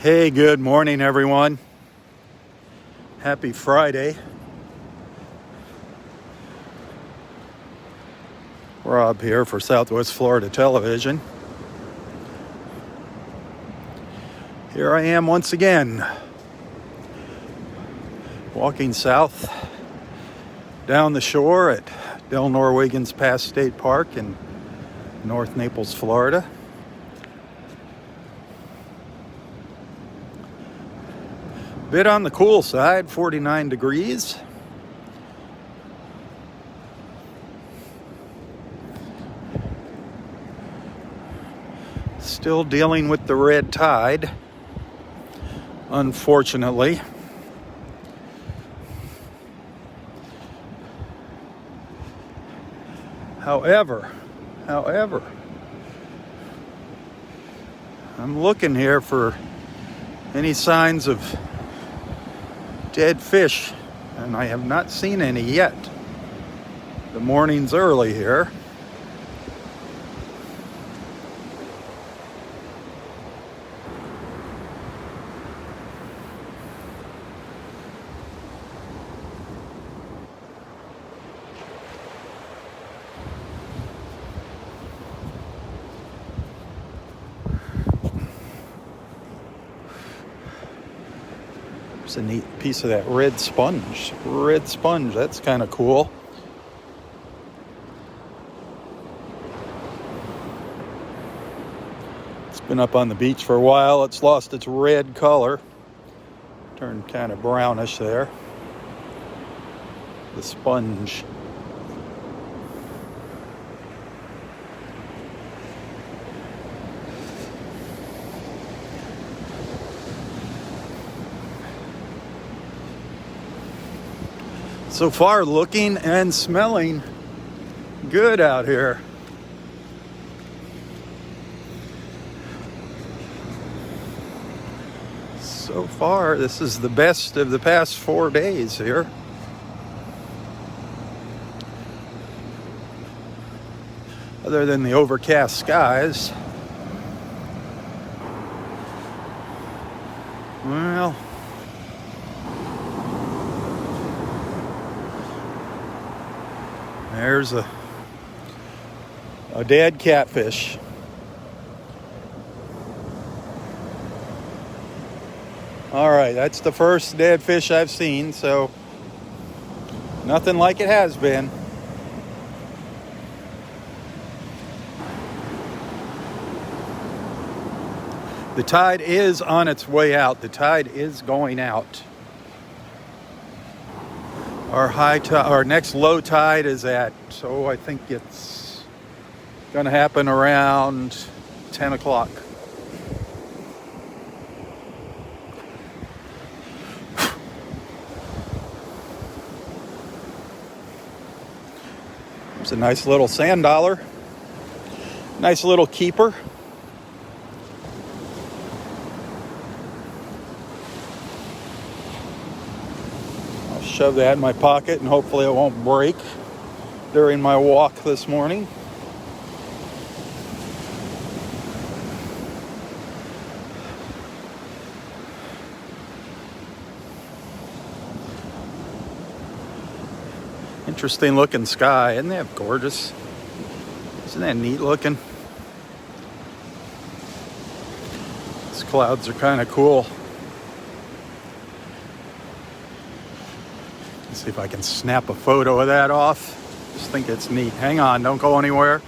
Hey, good morning, everyone. Happy Friday. Robb here for Southwest Florida Television. Here I am once again, walking south down the shore at Delnor-Wiggins Pass State Park in North Naples, Florida. Bit on the cool side, 49 degrees. Still dealing with the red tide, unfortunately. However, I'm looking here for any signs of dead fish, and I have not seen any yet. The morning's early here. There's a neat piece of that red sponge. That's kind of cool. It's been up on the beach for a while. It's lost its red color. Turned kind of brownish there. The sponge. So far, looking and smelling good out here. So far, this is the best of the past 4 days here. Other than the overcast skies. Well, there's a dead catfish. All right, that's the first dead fish I've seen, so nothing like it has been. The tide is on its way out. The tide is going out. Our next low tide is at, I think it's going to happen around 10 o'clock. It's a nice little sand dollar. Nice little keeper. Shove that in my pocket and hopefully it won't break during my walk this morning. Interesting looking sky. Isn't that gorgeous? Isn't that neat looking? These clouds are kind of cool. See if I can snap a photo of that off. Just think it's neat. Hang on, don't go anywhere.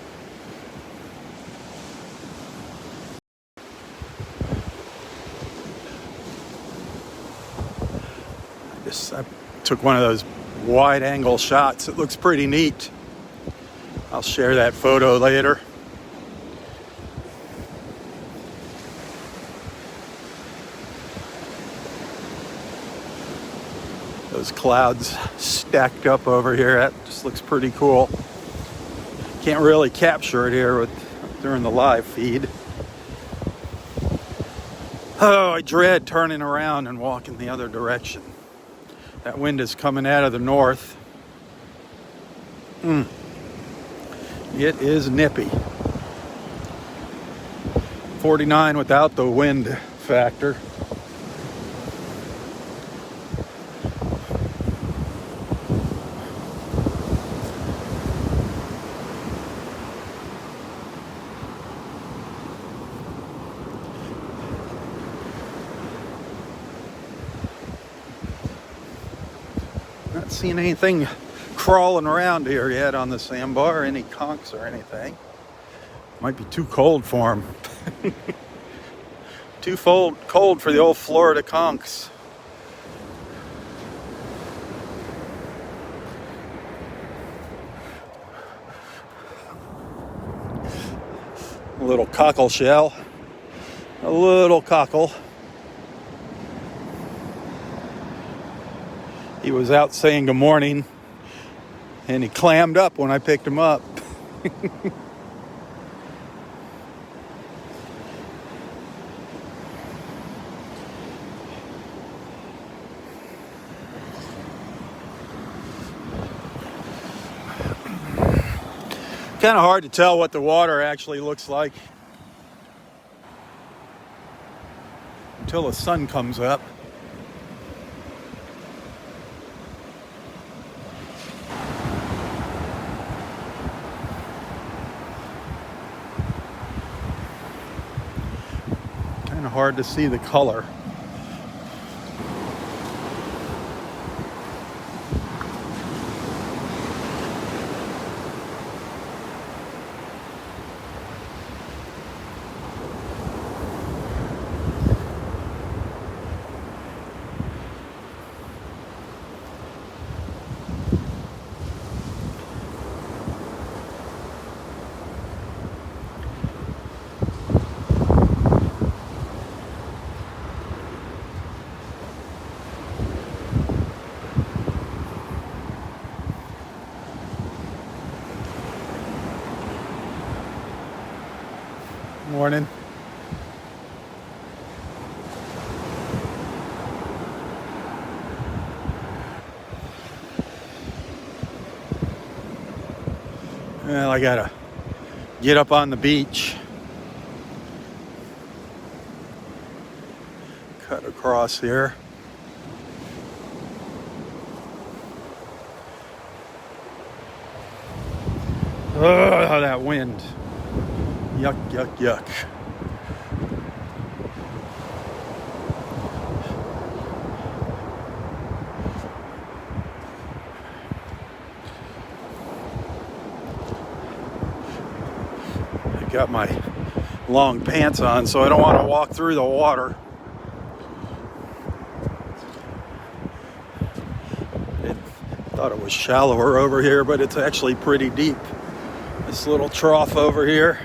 I took one of those wide angle shots. It looks pretty neat. I'll share that photo later. Those clouds stacked up over here, that just looks pretty cool. Can't really capture it here during the live feed. Oh, I dread turning around and walking the other direction. That wind is coming out of the north. It is nippy. 49 without the wind factor. seen anything crawling around here yet on the sandbar, any conchs or anything. Might be too cold for them. Too cold for the old Florida conchs. A little cockle shell. A little cockle. He was out saying good morning, and he clammed up when I picked him up. Kind of hard to tell what the water actually looks like until the sun comes up. Kind of hard to see the color. Morning. Well, I gotta get up on the beach. Cut across here. Oh, that wind. Yuck, yuck, yuck. I got my long pants on, so I don't want to walk through the water. I thought it was shallower over here, but it's actually pretty deep. This little trough over here.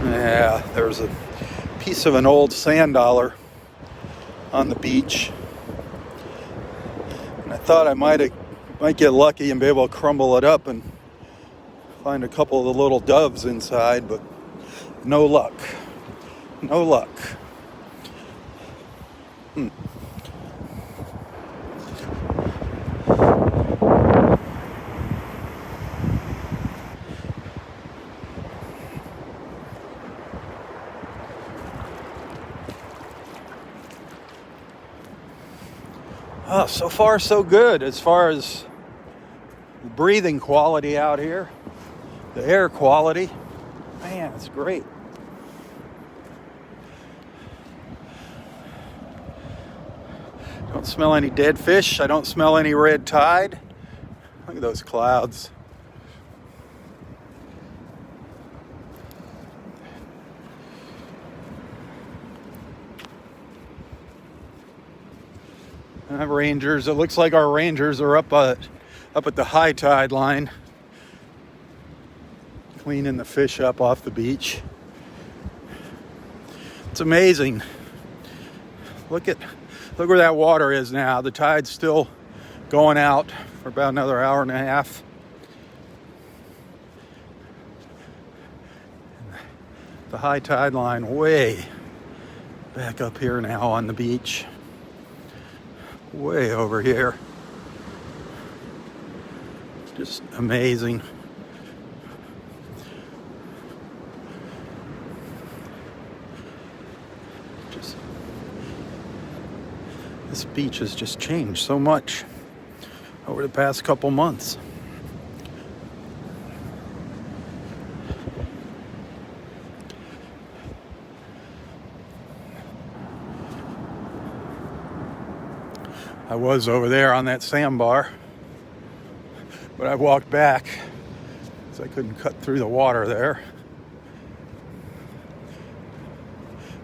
Yeah, there's a piece of an old sand dollar on the beach. And I thought I might get lucky and be able to crumble it up and find a couple of the little doves inside, but no luck. No luck. Oh, so far so good as far as the breathing quality out here, the air quality. Man, it's great. Don't smell any dead fish. I don't smell any red tide. Look at those clouds. Rangers. It looks like our rangers are up at the high tide line. cleaning the fish up off the beach. It's amazing. Look where that water is now. The tide's still going out for about another hour and a half. The high tide line way back up here now on the beach. Way over here. Just amazing. This beach has just changed so much over the past couple months. I was over there on that sandbar, but I walked back because I couldn't cut through the water there.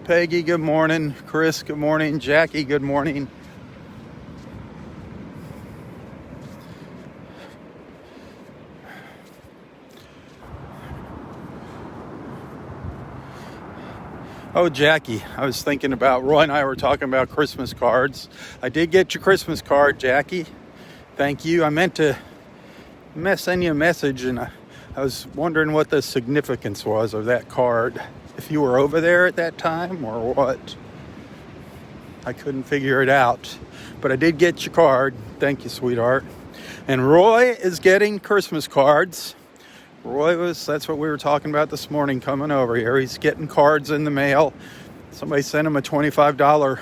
Peggy, good morning. Chris, good morning. Jackie, good morning. Oh, Jackie, I was thinking about, Roy and I were talking about Christmas cards. I did get your Christmas card, Jackie. Thank you. I meant to send you a message, and I was wondering what the significance was of that card. If you were over there at that time or what. I couldn't figure it out. But I did get your card. Thank you, sweetheart. And Roy is getting Christmas cards. That's what we were talking about this morning coming over here. He's getting cards in the mail. Somebody sent him a $25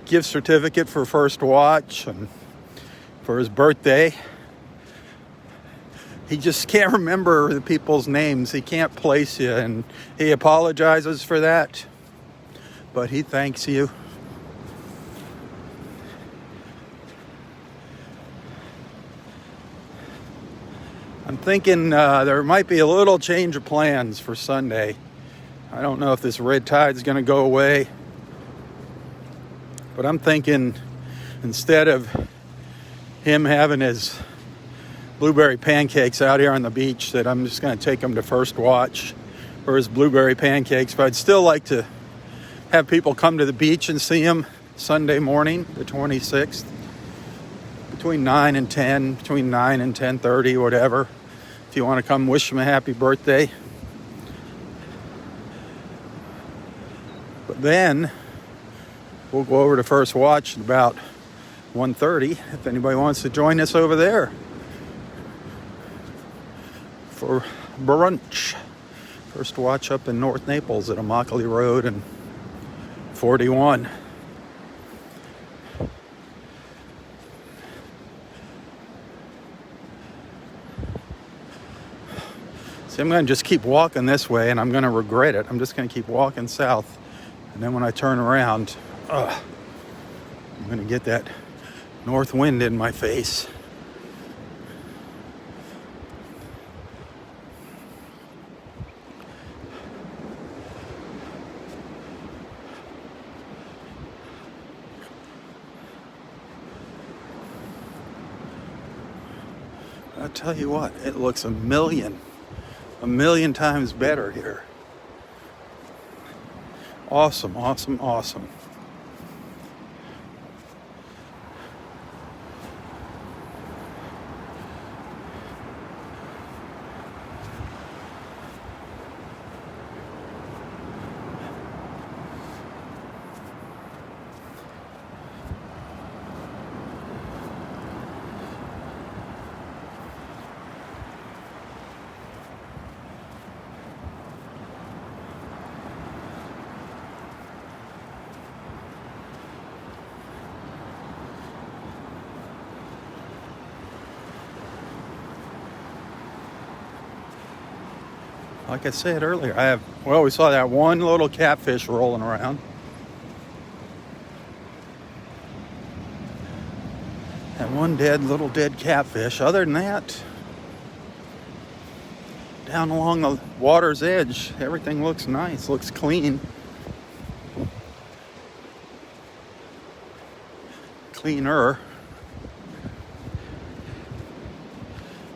gift certificate for First Watch and for his birthday. He just can't remember the people's names. He can't place you, and he apologizes for that. But he thanks you. I'm thinking there might be a little change of plans for Sunday. I don't know if this red tide's going to go away. But I'm thinking instead of him having his blueberry pancakes out here on the beach, that I'm just going to take him to First Watch for his blueberry pancakes. But I'd still like to have people come to the beach and see him Sunday morning, the 26th. Between 9 and 10, between 9 and 10:30, whatever. If you want to come wish him a happy birthday. But then we'll go over to First Watch at about 1:30 if anybody wants to join us over there for brunch. First Watch up in North Naples at Immokalee Road and 41. See, I'm going to just keep walking this way, and I'm going to regret it. I'm just going to keep walking south. And then when I turn around, I'm going to get that north wind in my face. I'll tell you what, it looks a million times better here. Awesome, awesome, awesome. Like I said earlier, we saw that one little catfish rolling around. That one little dead catfish. Other than that, down along the water's edge, everything looks nice, looks clean. Cleaner.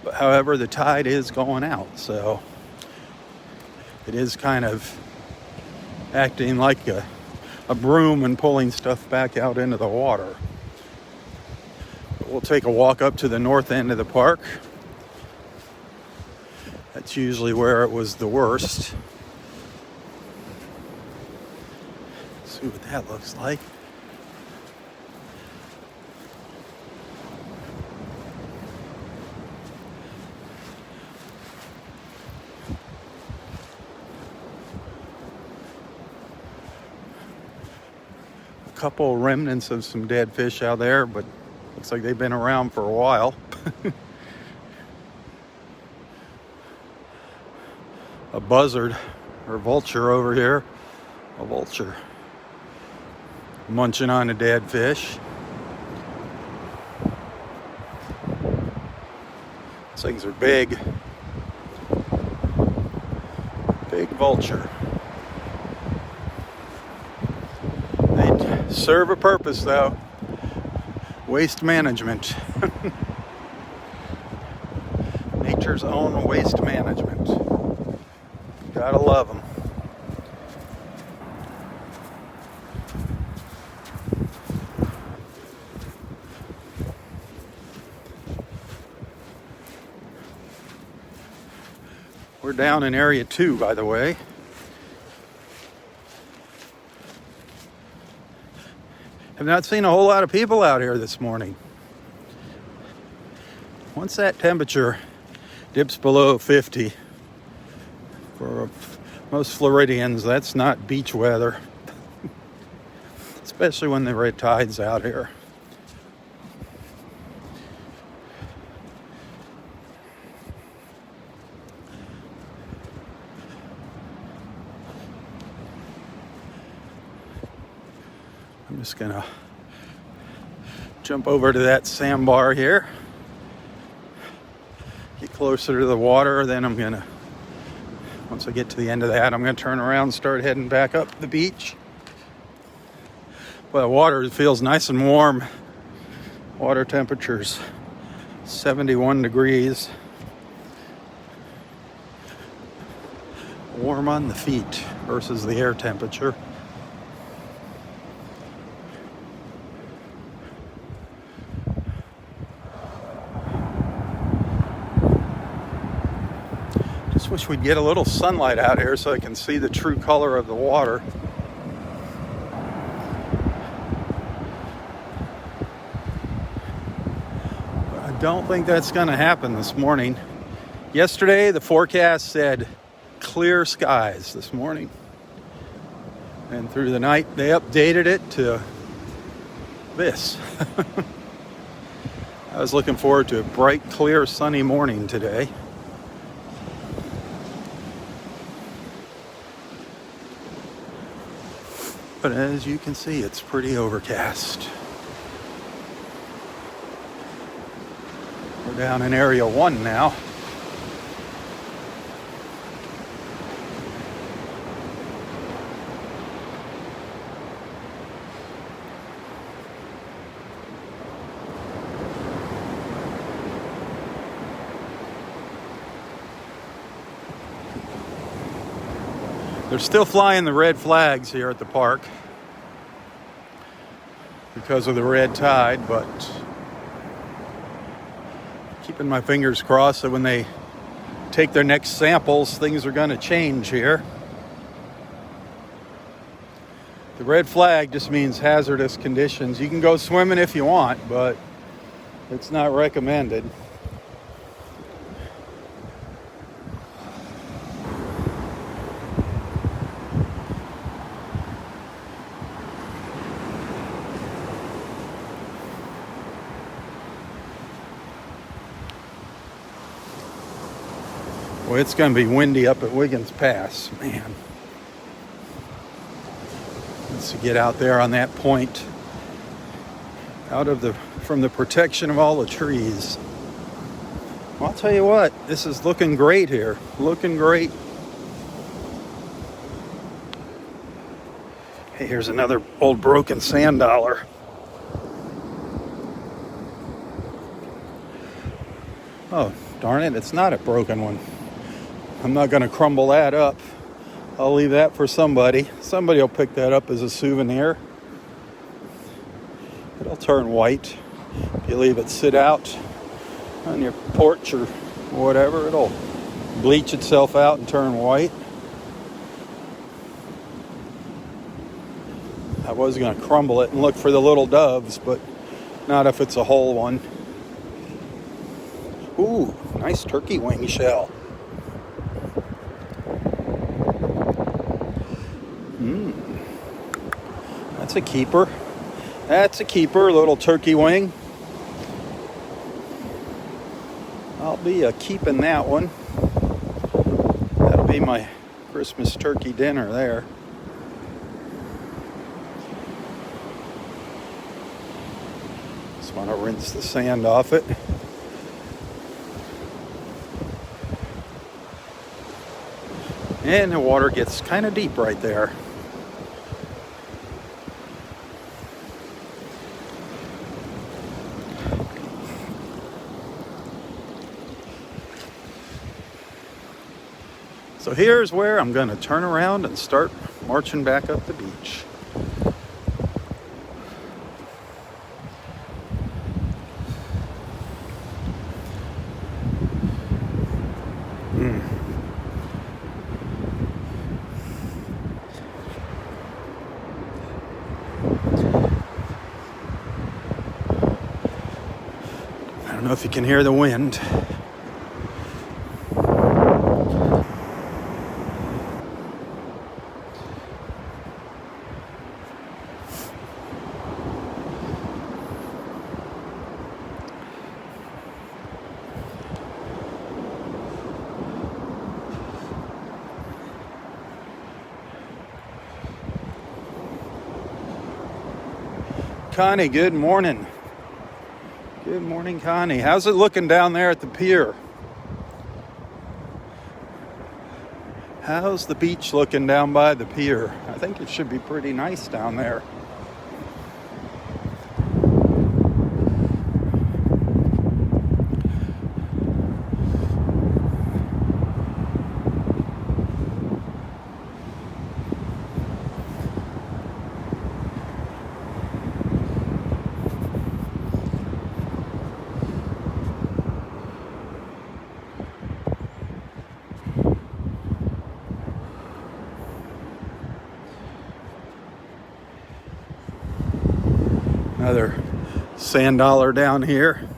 But however, the tide is going out, so it is kind of acting like a broom and pulling stuff back out into the water. But we'll take a walk up to the north end of the park. That's usually where it was the worst. Let's see what that looks like. Couple remnants of some dead fish out there, but looks like they've been around for a while. A buzzard or vulture over here. A vulture munching on a dead fish. These things are big. Big vulture. Serve a purpose though. Waste management. Nature's own waste management. Gotta love them. We're down in area 2, by the way. Have not seen a whole lot of people out here this morning. Once that temperature dips below 50, for most Floridians, that's not beach weather. Especially when the red tide's out here. I'm just gonna jump over to that sandbar here, get closer to the water, then once I get to the end of that, I'm gonna turn around and start heading back up the beach. Well, the water feels nice and warm. Water temperature's 71 degrees. Warm on the feet versus the air temperature. Wish we'd get a little sunlight out here so I can see the true color of the water. But I don't think that's going to happen this morning. Yesterday, the forecast said clear skies this morning. And through the night, they updated it to this. I was looking forward to a bright, clear, sunny morning today. But as you can see, it's pretty overcast. We're down in area 1 now. They're still flying the red flags here at the park because of the red tide, but keeping my fingers crossed that when they take their next samples, things are going to change here. The red flag just means hazardous conditions. You can go swimming if you want, but it's not recommended. Well, it's going to be windy up at Wiggins Pass, man. Let's get out there on that point, from the protection of all the trees. Well, I'll tell you what, this is looking great here. Looking great. Hey, here's another old broken sand dollar. Oh, darn it, it's not a broken one. I'm not going to crumble that up. I'll leave that for somebody. Somebody will pick that up as a souvenir. It'll turn white. If you leave it sit out on your porch or whatever, it'll bleach itself out and turn white. I was going to crumble it and look for the little doves, but not if it's a whole one. Ooh, nice turkey wing shell. That's a keeper. That's a keeper, little turkey wing. I'll be keeping that one. That'll be my Christmas turkey dinner there. Just want to rinse the sand off it. And the water gets kind of deep right there. So here's where I'm going to turn around and start marching back up the beach. I don't know if you can hear the wind. Connie, good morning. Good morning, Connie. How's it looking down there at the pier? How's the beach looking down by the pier? I think it should be pretty nice down there. Another sand dollar down here.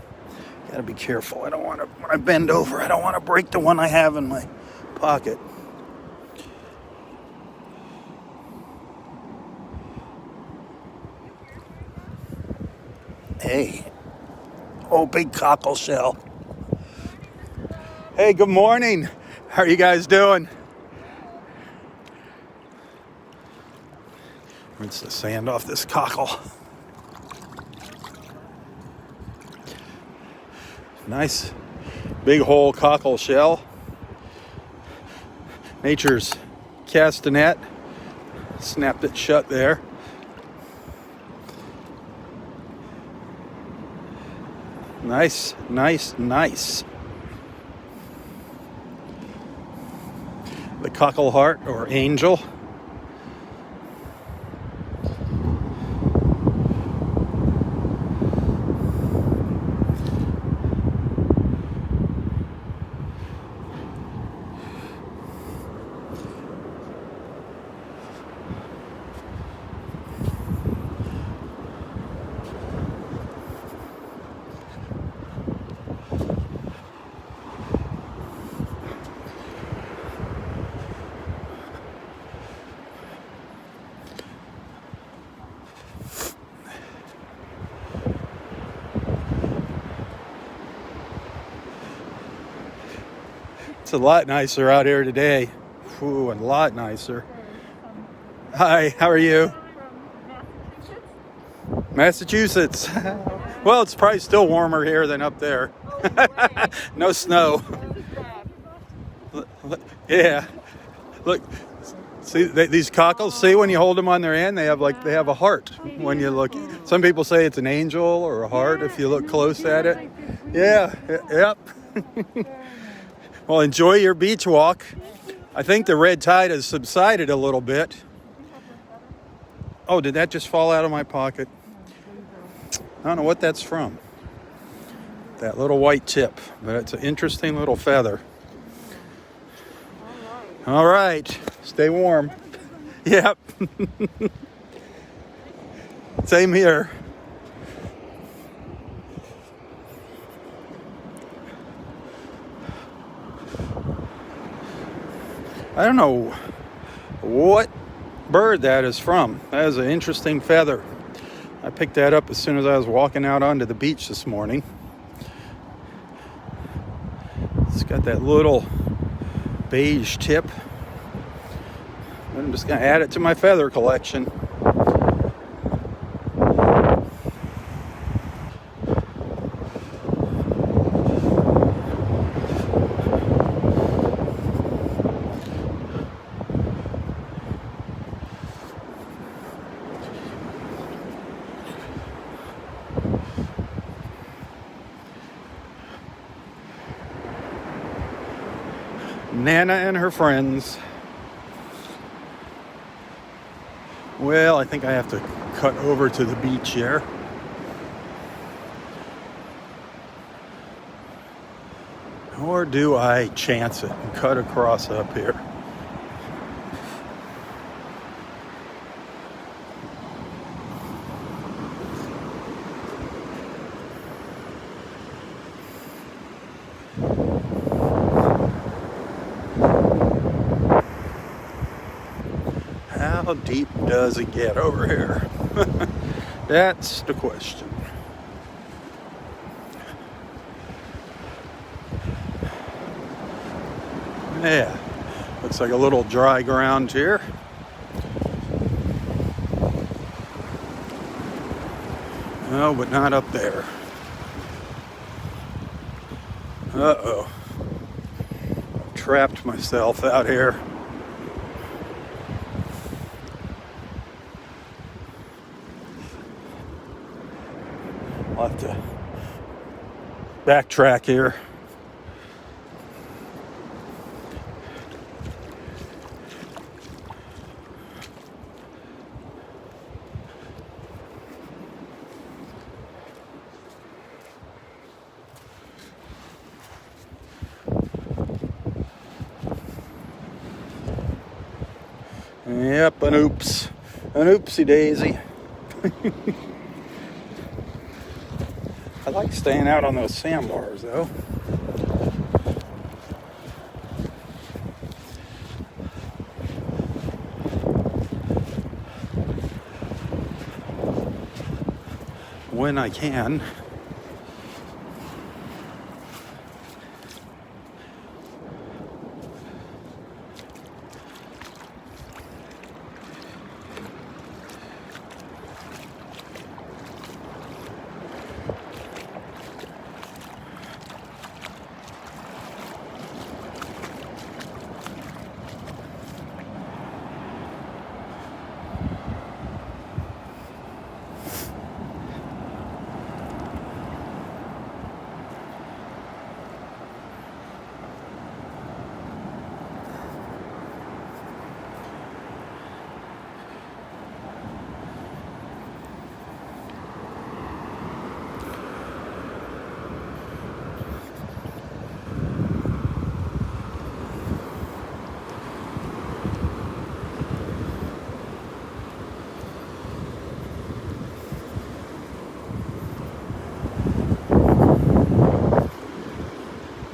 Gotta be careful. I don't want to, when I bend over, I don't want to break the one I have in my pocket. Hey. Oh, big cockle shell. Hey, good morning. How are you guys doing? Rinse the sand off this cockle. Nice big whole cockle shell. Nature's castanet. Snapped it shut there. Nice, nice, nice. The cockle heart or angel. It's a lot nicer out here today. Ooh, a lot nicer. Hi, how are you? Massachusetts. Well, it's probably still warmer here than up there. No snow. Yeah. Look, see these cockles. See when you hold them on their end, they have a heart. When you look, some people say it's an angel or a heart if you look close at it. Yeah. Yep. Well, enjoy your beach walk. I think the red tide has subsided a little bit. Oh, did that just fall out of my pocket? I don't know what that's from. That little white tip, but it's an interesting little feather. All right, stay warm. Yep. Same here. I don't know what bird that is from. That is an interesting feather. I picked that up as soon as I was walking out onto the beach this morning. It's got that little beige tip. I'm just going to add it to my feather collection. Nana and her friends. Well, I think I have to cut over to the beach here. Or do I chance it and cut across up here? How deep does it get over here? That's the question. Yeah, looks like a little dry ground here. No, but not up there. Uh-oh. Trapped myself out here. I'll have to backtrack here. Yep, an oops. An oopsie daisy. I like staying out on those sandbars, though. When I can.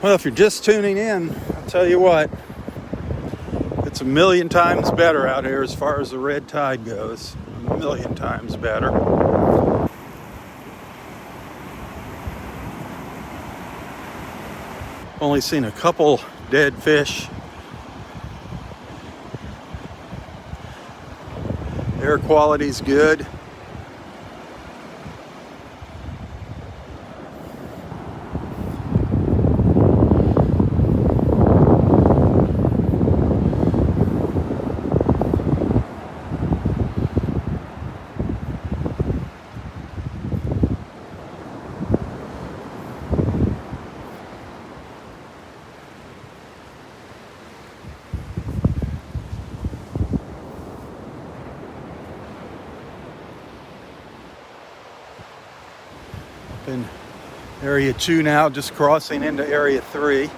Well, if you're just tuning in, I'll tell you what, it's a million times better out here as far as the red tide goes. A million times better. Only seen a couple dead fish. Air quality's good. In area 2 now, just crossing into area 3.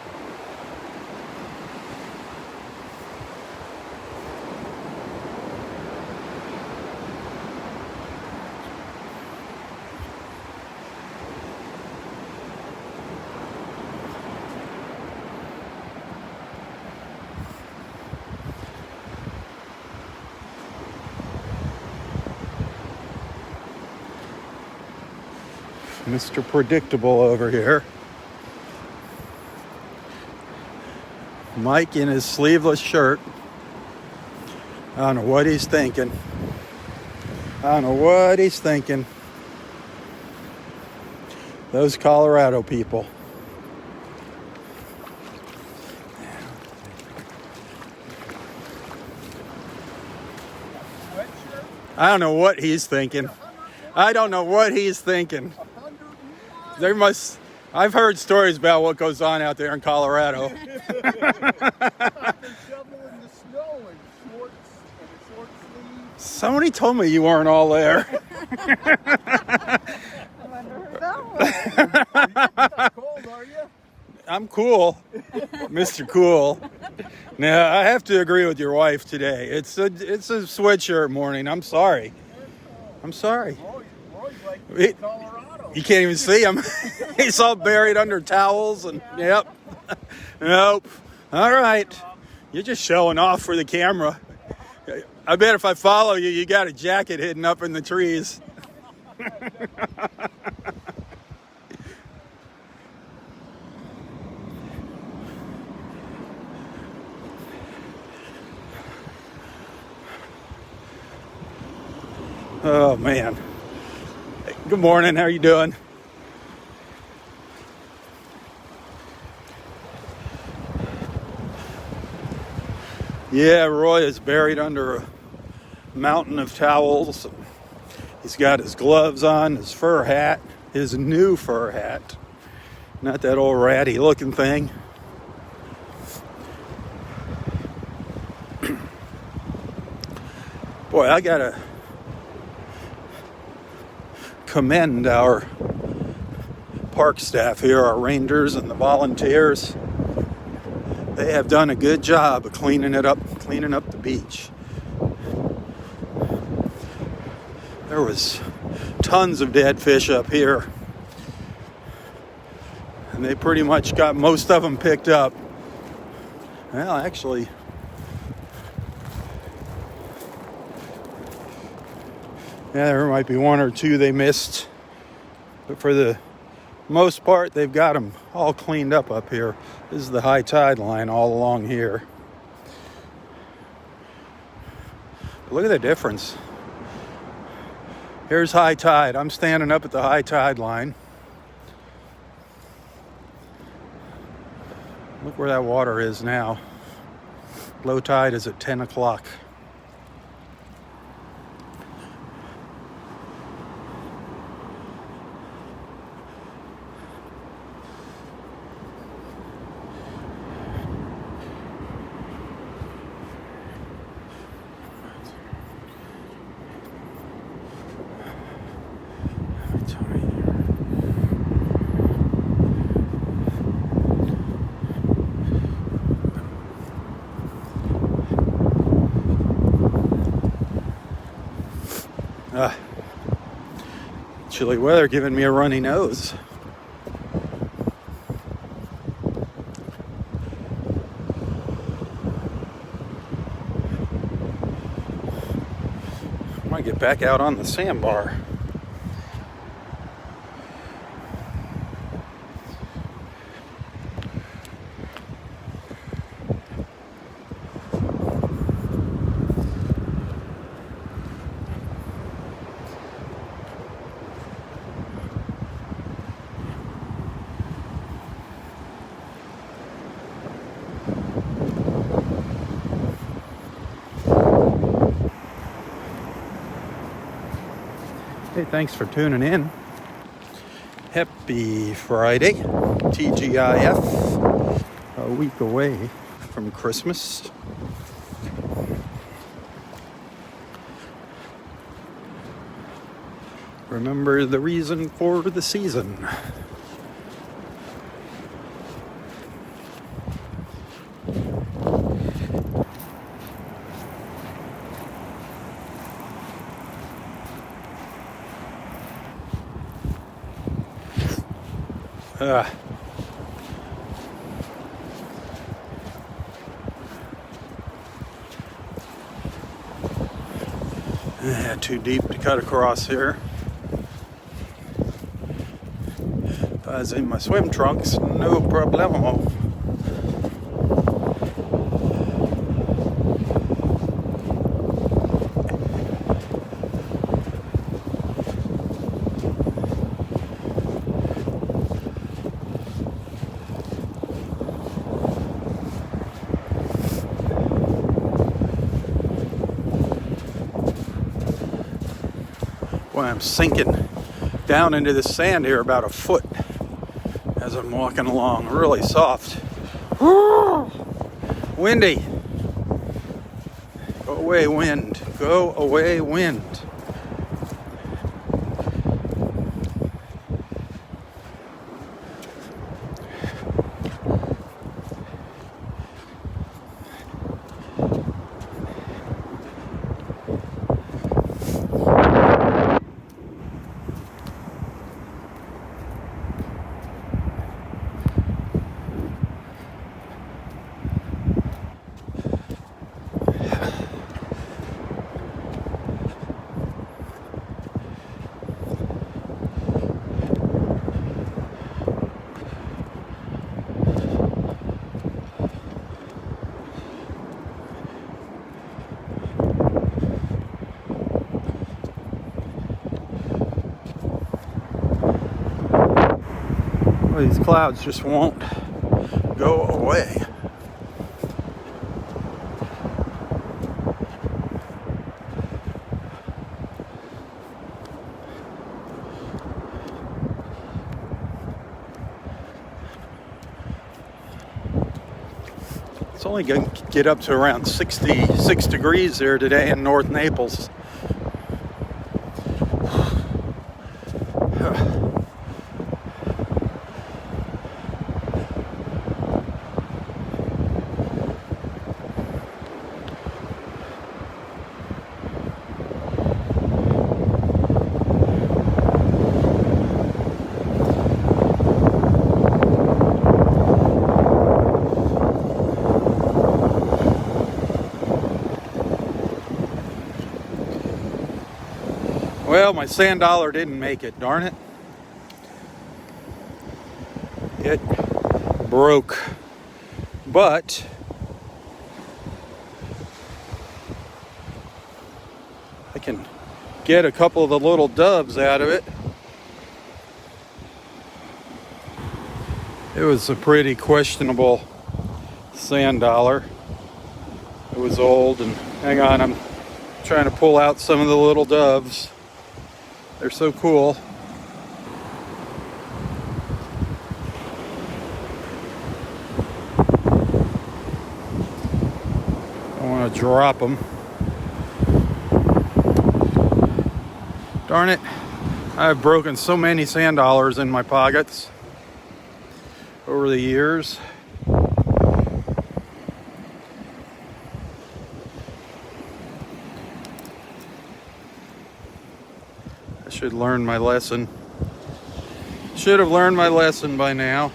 Mr. Predictable over here. Mike in his sleeveless shirt. I don't know what he's thinking. Those Colorado people. I don't know what he's thinking. I've heard stories about what goes on out there in Colorado. Somebody told me you weren't all there. Cold, are you? I'm cool, Mr. Cool. Now, I have to agree with your wife today. It's a sweatshirt morning. I'm sorry. Roy's like Colorado. You can't even see him. He's all buried under towels and yep. Nope. All right. You're just showing off for the camera. I bet if I follow you, you got a jacket hidden up in the trees. Oh, man. Good morning. How are you doing? Yeah, Roy is buried under a mountain of towels. He's got his gloves on, his fur hat, his new fur hat. Not that old ratty looking thing. Boy, I gotta commend our park staff here, our rangers and the volunteers. They have done a good job of cleaning up the beach. There was tons of dead fish up here, and they pretty much got most of them picked up. Well, actually, yeah, there might be one or two they missed, but for the most part, they've got them all cleaned up here. This is the high tide line all along here. But look at the difference. Here's high tide. I'm standing up at the high tide line. Look where that water is now. Low tide is at 10 o'clock. Chilly weather giving me a runny nose. Might get back out on the sandbar. Hey, thanks for tuning in. Happy Friday, TGIF. A week away from Christmas. Remember the reason for the season. Yeah, too deep to cut across here. If I was in my swim trunks, no problemo. Boy, I'm sinking down into the sand here about a foot as I'm walking along. Really soft. Windy. Go away, wind. Go away, wind. These clouds just won't go away. It's only going to get up to around 66 degrees here today in North Naples. Well, my sand dollar didn't make it, darn it. It broke. But I can get a couple of the little doves out of it. It was a pretty questionable sand dollar. It was old, and hang on, I'm trying to pull out some of the little doves. They're so cool. I want to drop them. Darn it. I've broken so many sand dollars in my pockets over the years. Should learn my lesson. Should have learned my lesson by now.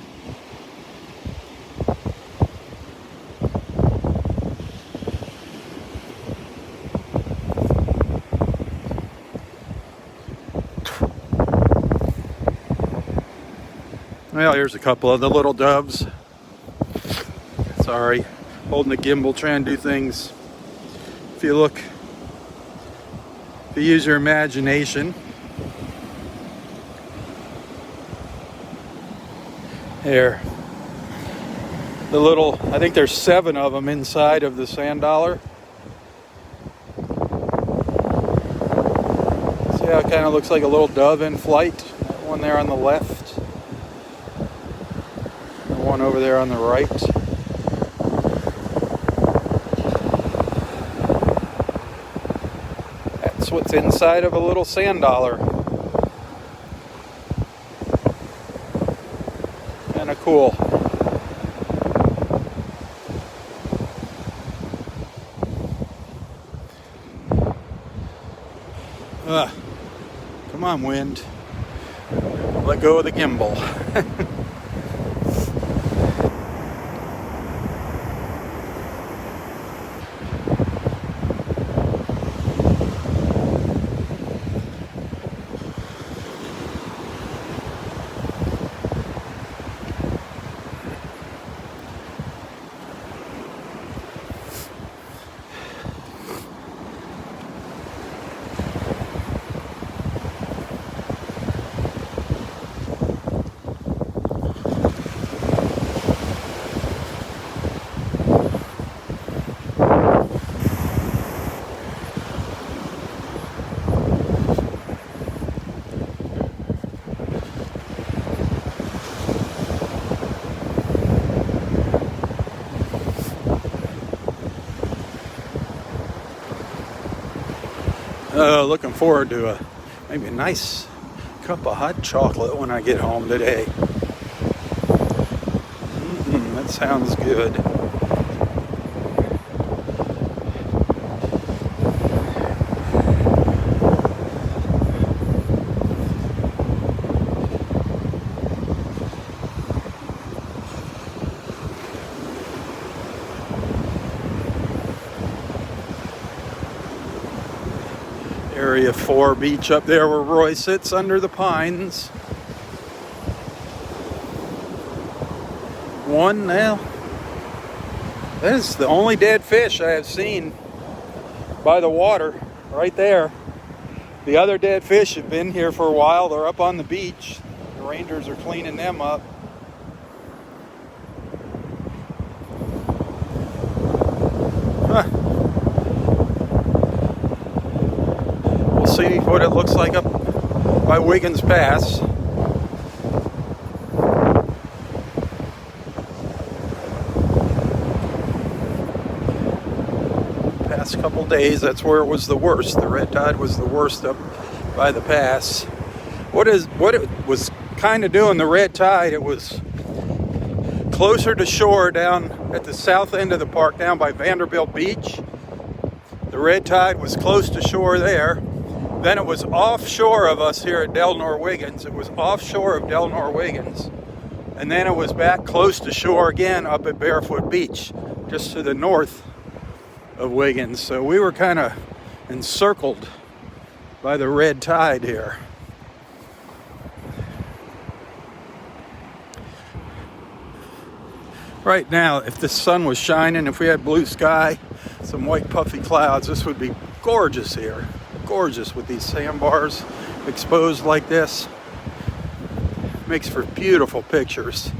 Well, here's a couple of the little doves. Sorry, holding the gimbal, trying to do things. If you look, if you use your imagination. Here, the little, I think there's 7 of them inside of the sand dollar. See how it kind of looks like a little dove in flight? That one there on the left. The one over there on the right. That's what's inside of a little sand dollar. cool. Come on, wind. Let go of the gimbal. Looking forward to maybe a nice cup of hot chocolate when I get home today. That sounds good. Area 4 beach up there where Roy sits under the pines. One now. That is the only dead fish I have seen by the water, right there. The other dead fish have been here for a while. They're up on the beach. The rangers are cleaning them up. We'll see what it looks like up by Wiggins Pass. Past couple days, that's where it was the worst. The red tide was the worst up by the pass. What it was kind of doing, the red tide, it was closer to shore down at the south end of the park, down by Vanderbilt Beach. The red tide was close to shore there. Then it was offshore of us here at Delnor-Wiggins. It was offshore of Delnor-Wiggins. And then it was back close to shore again up at Barefoot Beach, just to the north of Wiggins. So we were kind of encircled by the red tide here. Right now, if the sun was shining, if we had blue sky, some white puffy clouds, this would be gorgeous here. Gorgeous with these sandbars exposed like this. Makes for beautiful pictures.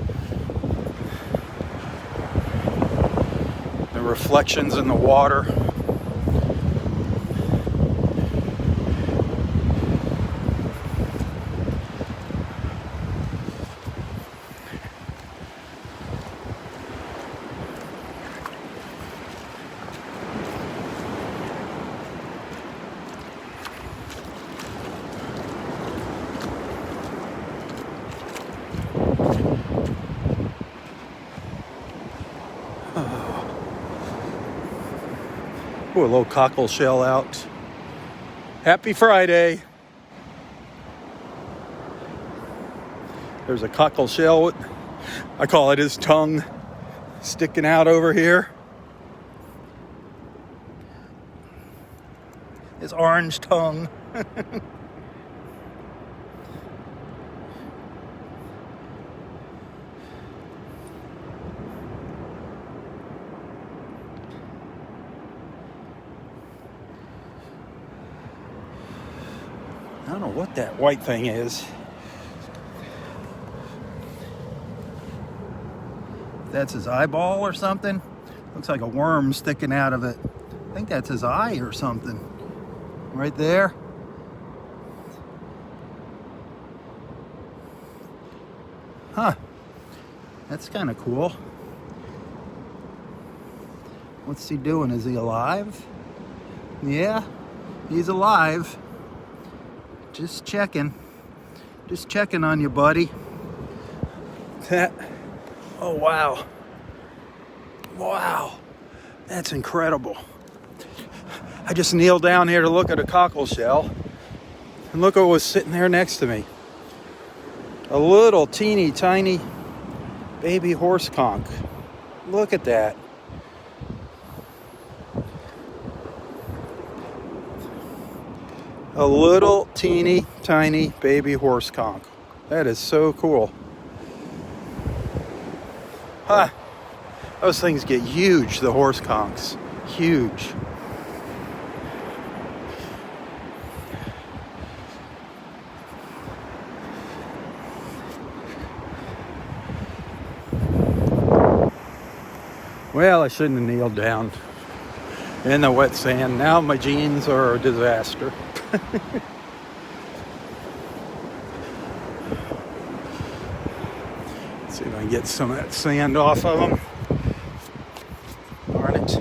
The reflections in the water. Ooh, a little cockle shell out. Happy Friday. There's a cockle shell. I call it his tongue sticking out over here. His orange tongue. I don't know what that white thing is. That's his eyeball or something. Looks like a worm sticking out of it. I think that's his eye or something. Right there. Huh. That's kind of cool. What's he doing? Is he alive? Yeah, he's alive. Just checking on you, buddy. Oh, wow. Wow. That's incredible. I just kneeled down here to look at a cockle shell. And look what was sitting there next to me. A little teeny tiny baby horse conch. Look at that. A little teeny tiny baby horse conch. That is so cool. Huh. Those things get huge, the horse conchs. Huge. Well, I shouldn't have kneeled down in the wet sand. Now my jeans are a disaster. Let's see if I can get some of that sand off of them. Darn it.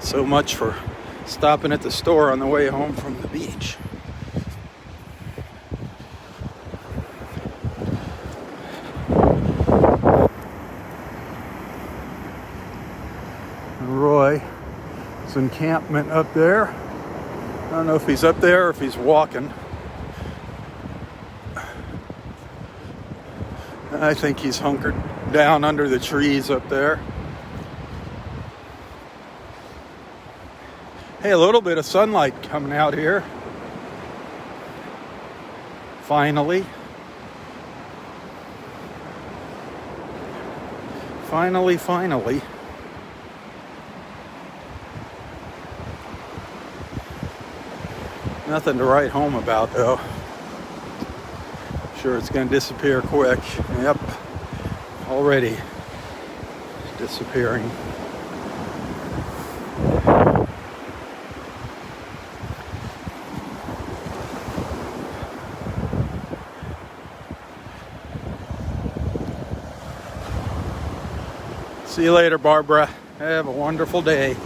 So much for stopping at the store on the way home from the beach. Roy's encampment up there. I don't know if he's up there or if he's walking. I think he's hunkered down under the trees up there. Hey, a little bit of sunlight coming out here. Finally. Finally. Nothing to write home about, though. Sure, it's going to disappear quick. Yep, already disappearing. See you later, Barbara. Have a wonderful day.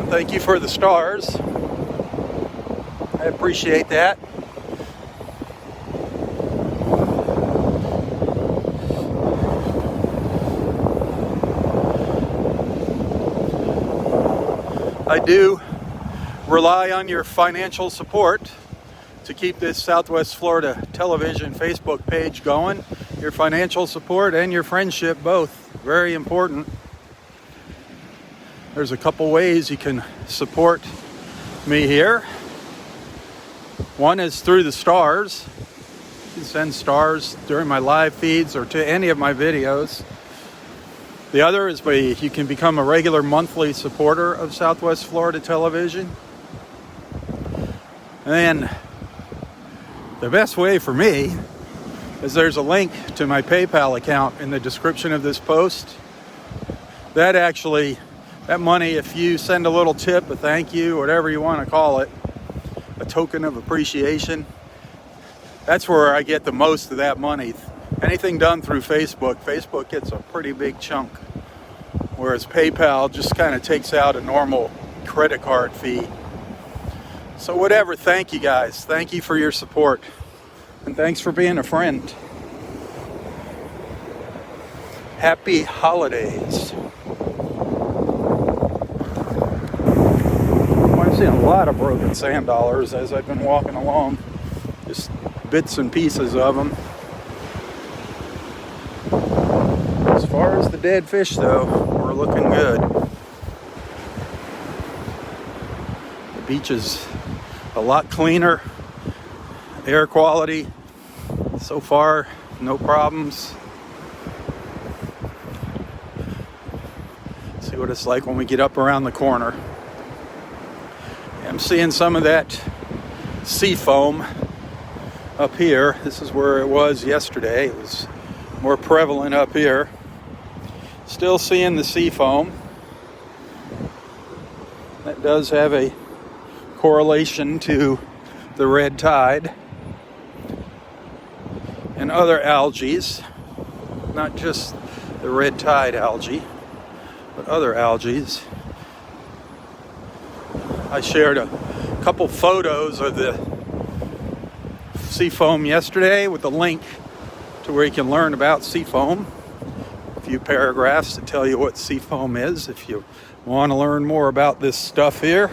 Thank you for the stars. I appreciate that. I do rely on your financial support to keep this Southwest Florida Television Facebook page going. Your financial support and your friendship, both very important. There's a couple ways you can support me here. One is through the stars. You can send stars during my live feeds or to any of my videos. The other is you can become a regular monthly supporter of Southwest Florida Television. And the best way for me is there's a link to my PayPal account in the description of this post. That money, if you send a little tip, a thank you, whatever you want to call it, a token of appreciation, that's where I get the most of that money. Anything done through Facebook gets a pretty big chunk, whereas PayPal just kind of takes out a normal credit card fee. So whatever, thank you guys. Thank you for your support. And thanks for being a friend. Happy holidays. I've seen a lot of broken sand dollars as I've been walking along. Just bits and pieces of them. As far as the dead fish, though, we're looking good. The beach is a lot cleaner. Air quality, so far, no problems. See what it's like when we get up around the corner. I'm seeing some of that sea foam up here. This is where it was yesterday. It was more prevalent up here. Still seeing the sea foam. That does have a correlation to the red tide and other algae, not just the red tide algae, but other algae. I shared a couple photos of the sea foam yesterday with a link to where you can learn about sea foam. A few paragraphs to tell you what sea foam is if you want to learn more about this stuff here.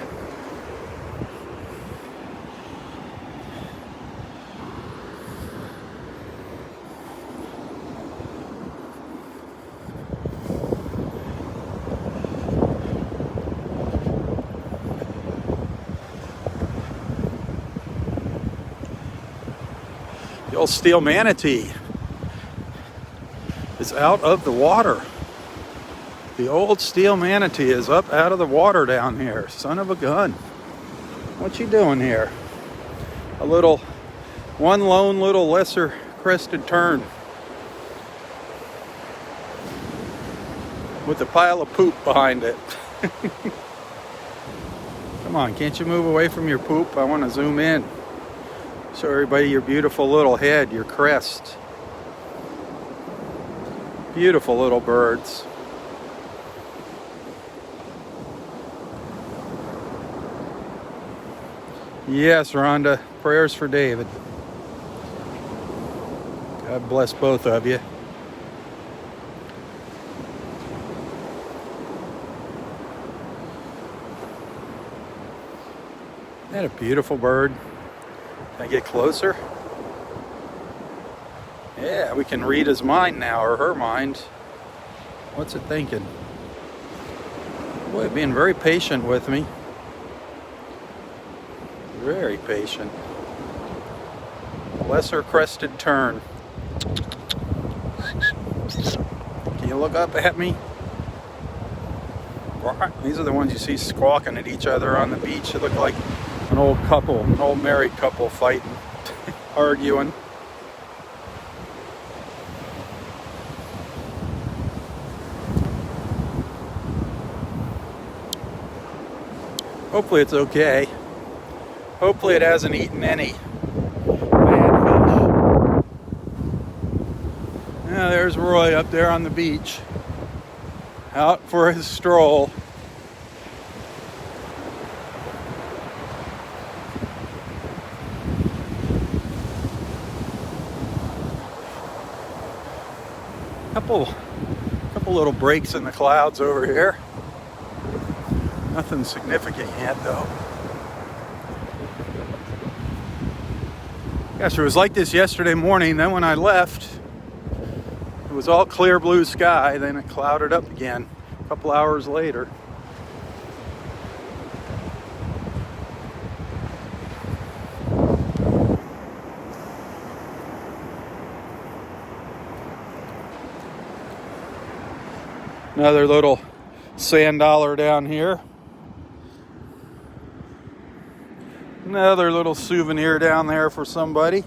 The old steel manatee is out of the water. The old steel manatee is up out of the water down here. Son of a gun. What you doing here? One lone little lesser crested tern with a pile of poop behind it. Come on, can't you move away from your poop? I want to zoom in. Show everybody your beautiful little head, your crest. Beautiful little birds. Yes, Rhonda, prayers for David. God bless both of you. Isn't that a beautiful bird? Can I get closer? Yeah, we can read his mind now, or her mind. What's it thinking? Boy, being very patient with me. Very patient. Lesser crested tern. Can you look up at me? These are the ones you see squawking at each other on the beach. They look like an old couple, an old married couple fighting, arguing. Hopefully it's okay. Hopefully it hasn't eaten any bad fish. Now there's Roy up there on the beach, out for his stroll. Couple little breaks in the clouds over here. Nothing significant yet, though. Gosh, it was like this yesterday morning. Then when I left, it was all clear blue sky. Then it clouded up again a couple hours later. Another little sand dollar down here. Another little souvenir down there for somebody.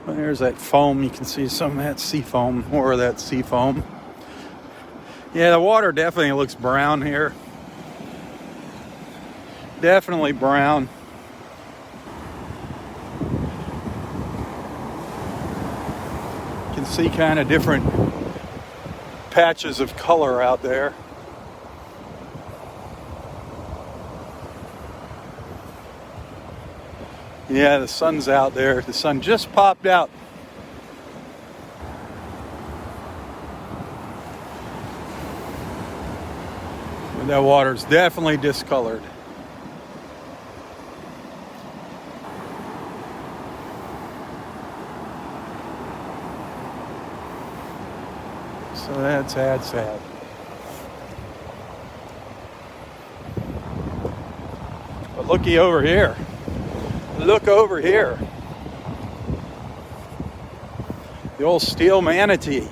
Well, there's that foam. You can see some of that sea foam, more of that sea foam. Yeah, the water definitely looks brown here. Definitely brown. You can see kind of different patches of color out there. Yeah, the sun's out there. The sun just popped out. And that water's definitely discolored. So that's sad. But looky over here. Look over here. The old steel manatee.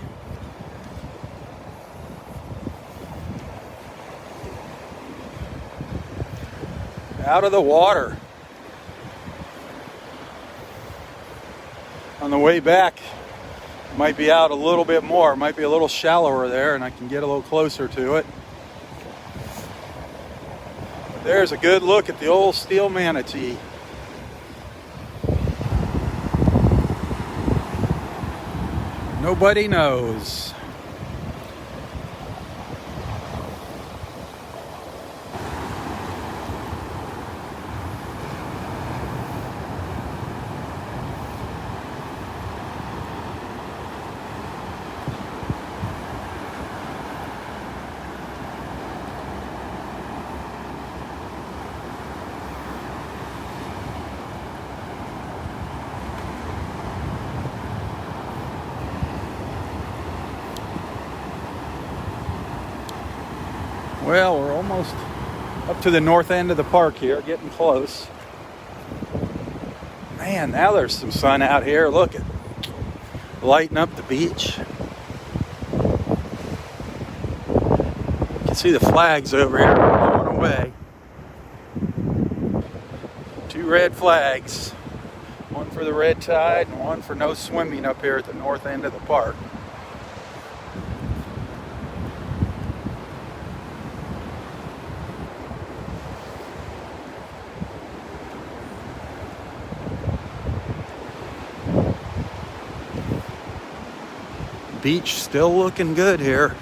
out of the water. On the way back, might be out a little bit more, might be a little shallower there, and I can get a little closer to it. There's a good look at the old steel manatee. Nobody knows. Well, we're almost up to the north end of the park here, getting close. Man, now there's some sun out here. Look at lighting up the beach. You can see the flags over here blowing away. 2 red flags. One for the red tide and one for no swimming up here at the north end of the park. Beach still looking good here.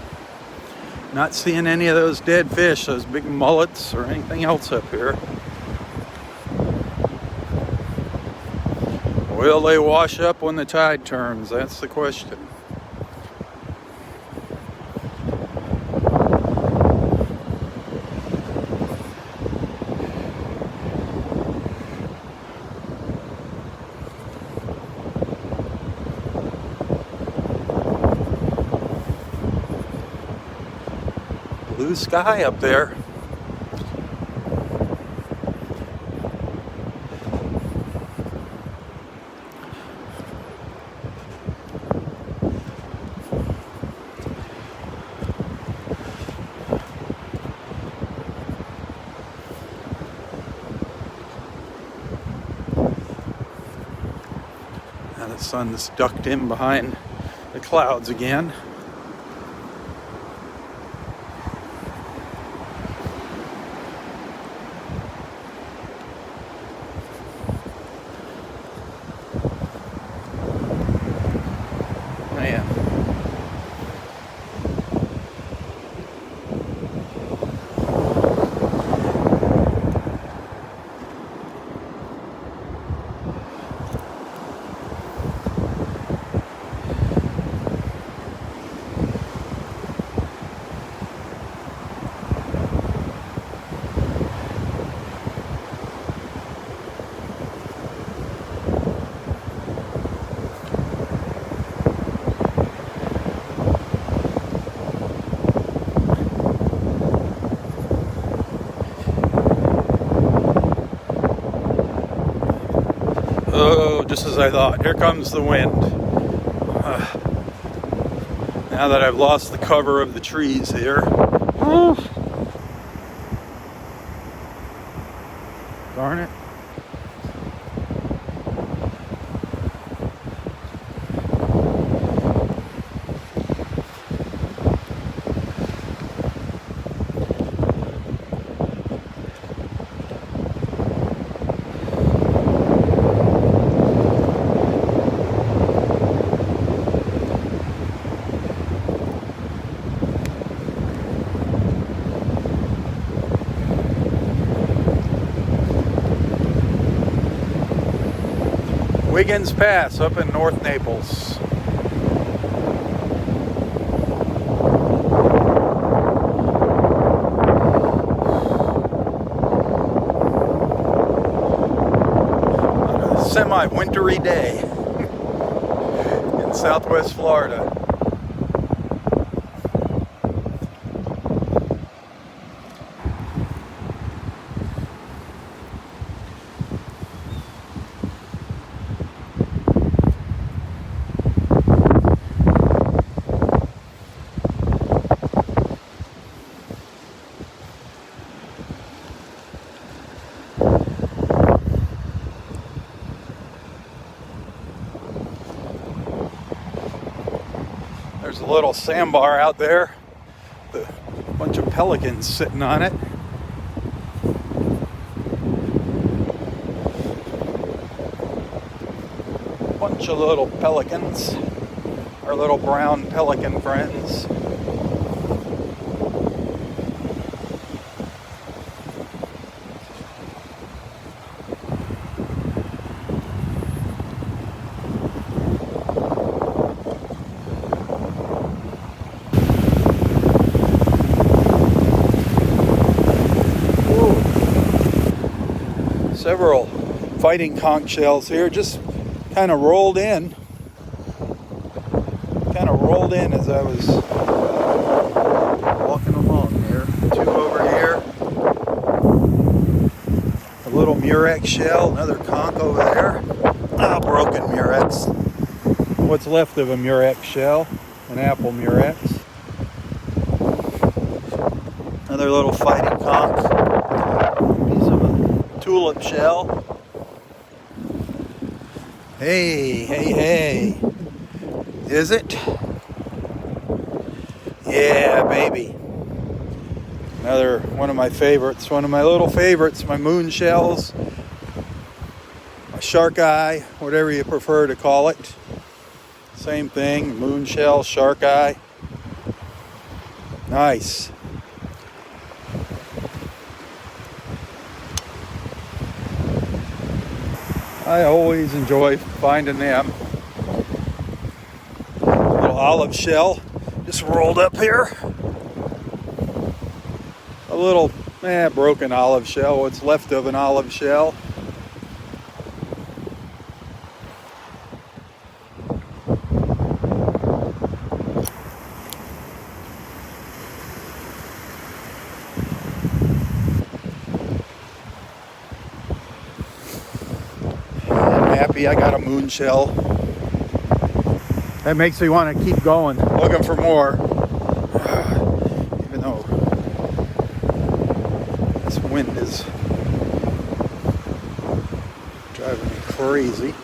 Not seeing any of those dead fish, those big mullets or anything else up here. Will they wash up when the tide turns? That's the question. Blue sky up there. Now the sun's ducked in behind the clouds again. Man. Oh, just as I thought. Here comes the wind. Now that I've lost the cover of the trees here. Darn it. Wiggins Pass up in North Naples. On a semi-wintry day in Southwest Florida. There's a little sandbar out there. A bunch of pelicans sitting on it. Bunch of little pelicans. Our little brown pelican friends. Several fighting conch shells here, just kind of rolled in. As I was walking along there. Two over here. A little murex shell, another conch over there. Ah, broken murex. What's left of a murex shell, an apple murex. Another little fighting conch. Piece of a tulip shell. Hey. Is it? Yeah, baby. Another one of my favorites, one of my little favorites, my moon shells, my shark eye, whatever you prefer to call it. Same thing, moon shell, shark eye. Nice. I always enjoy finding them. Little olive shell just rolled up here. A little broken olive shell, what's left of an olive shell. I got a moon shell. That makes me want to keep going, looking for more. Even though this wind is driving me crazy.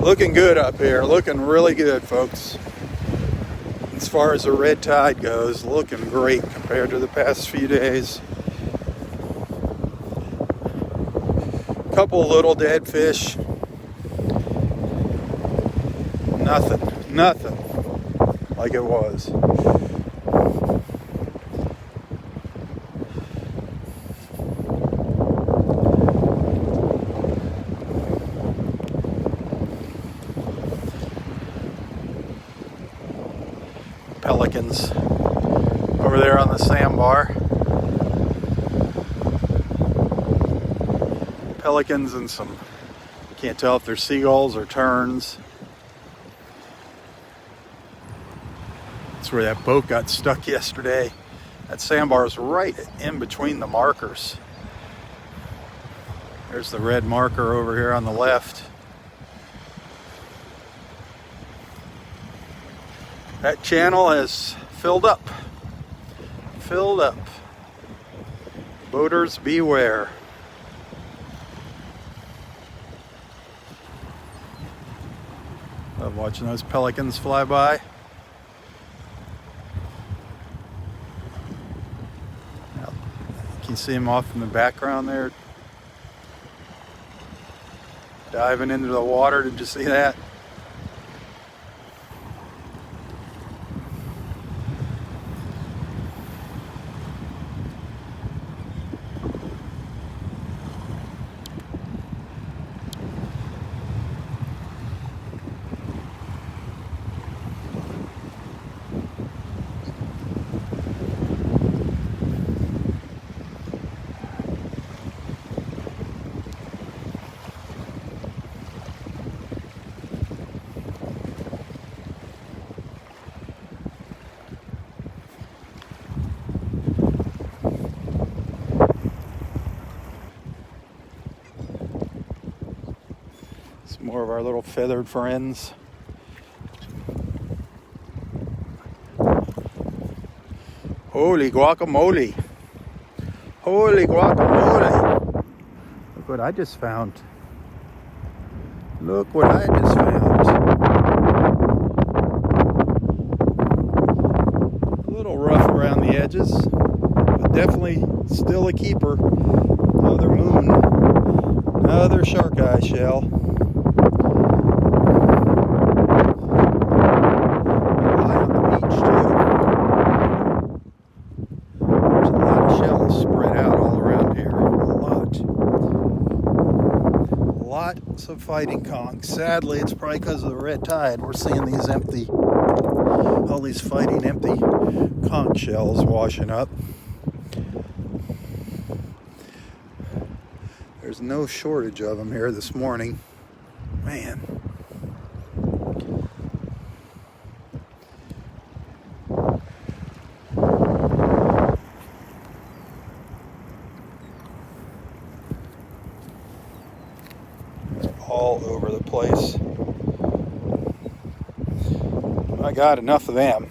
Looking good up here, looking really good, folks. As far as the red tide goes, looking great compared to the past few days. Couple little dead fish. Nothing like it was. Pelicans over there on the sandbar. Pelicans and some, can't tell if they're seagulls or terns. That's where that boat got stuck yesterday. That sandbar is right in between the markers. There's the red marker over here on the left. That channel has filled up. Boaters beware. Love watching those pelicans fly by. Now, you can see them off in the background there. Diving into the water, did you see that? More of our little feathered friends. Holy guacamole. Holy guacamole. Look what I just found. Look what I just found. A little rough around the edges, but definitely still a keeper. Another moon. Another shark eye shell. Lie on the beach too. There's a lot of shells spread out all around here. A lot. Lots of fighting conchs. Sadly, it's probably because of the red tide. We're seeing these empty, all these fighting empty conch shells washing up. There's no shortage of them here this morning. Man. All over the place. I got enough of them.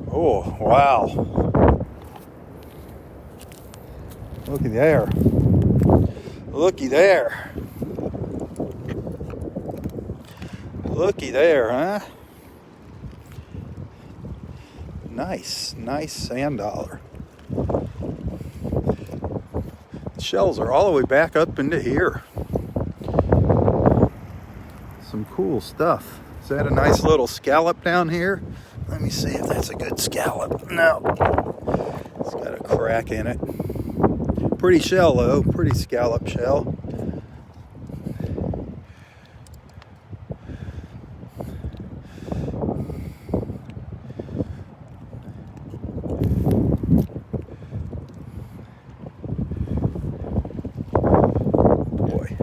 Oh, wow. Looky there. Looky there. Looky there, huh? Nice sand dollar. Shells are all the way back up into here. Some cool stuff. Is that a nice little scallop down here? Let me see if that's a good scallop. No. It's got a crack in it. Pretty shell though, pretty scallop shell. Boy.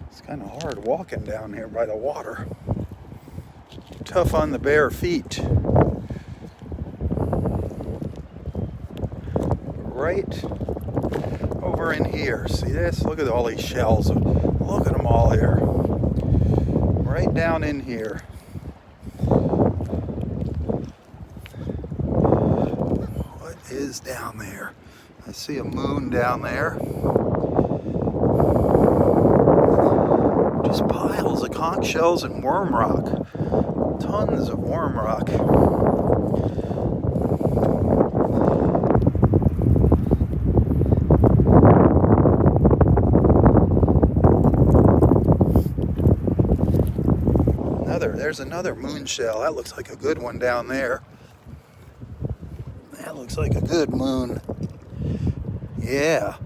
There's kind of hard walking down here by the water. Tough on the bare feet. Right over in here. See this? Look at all these shells. Look at them all here. Right down in here. What is down there? I see a moon down there. Just piles of conch shells and worm rock. Tons of worm rock. There's another moon shell. That looks like a good one down there. That looks like a good moon. Yeah.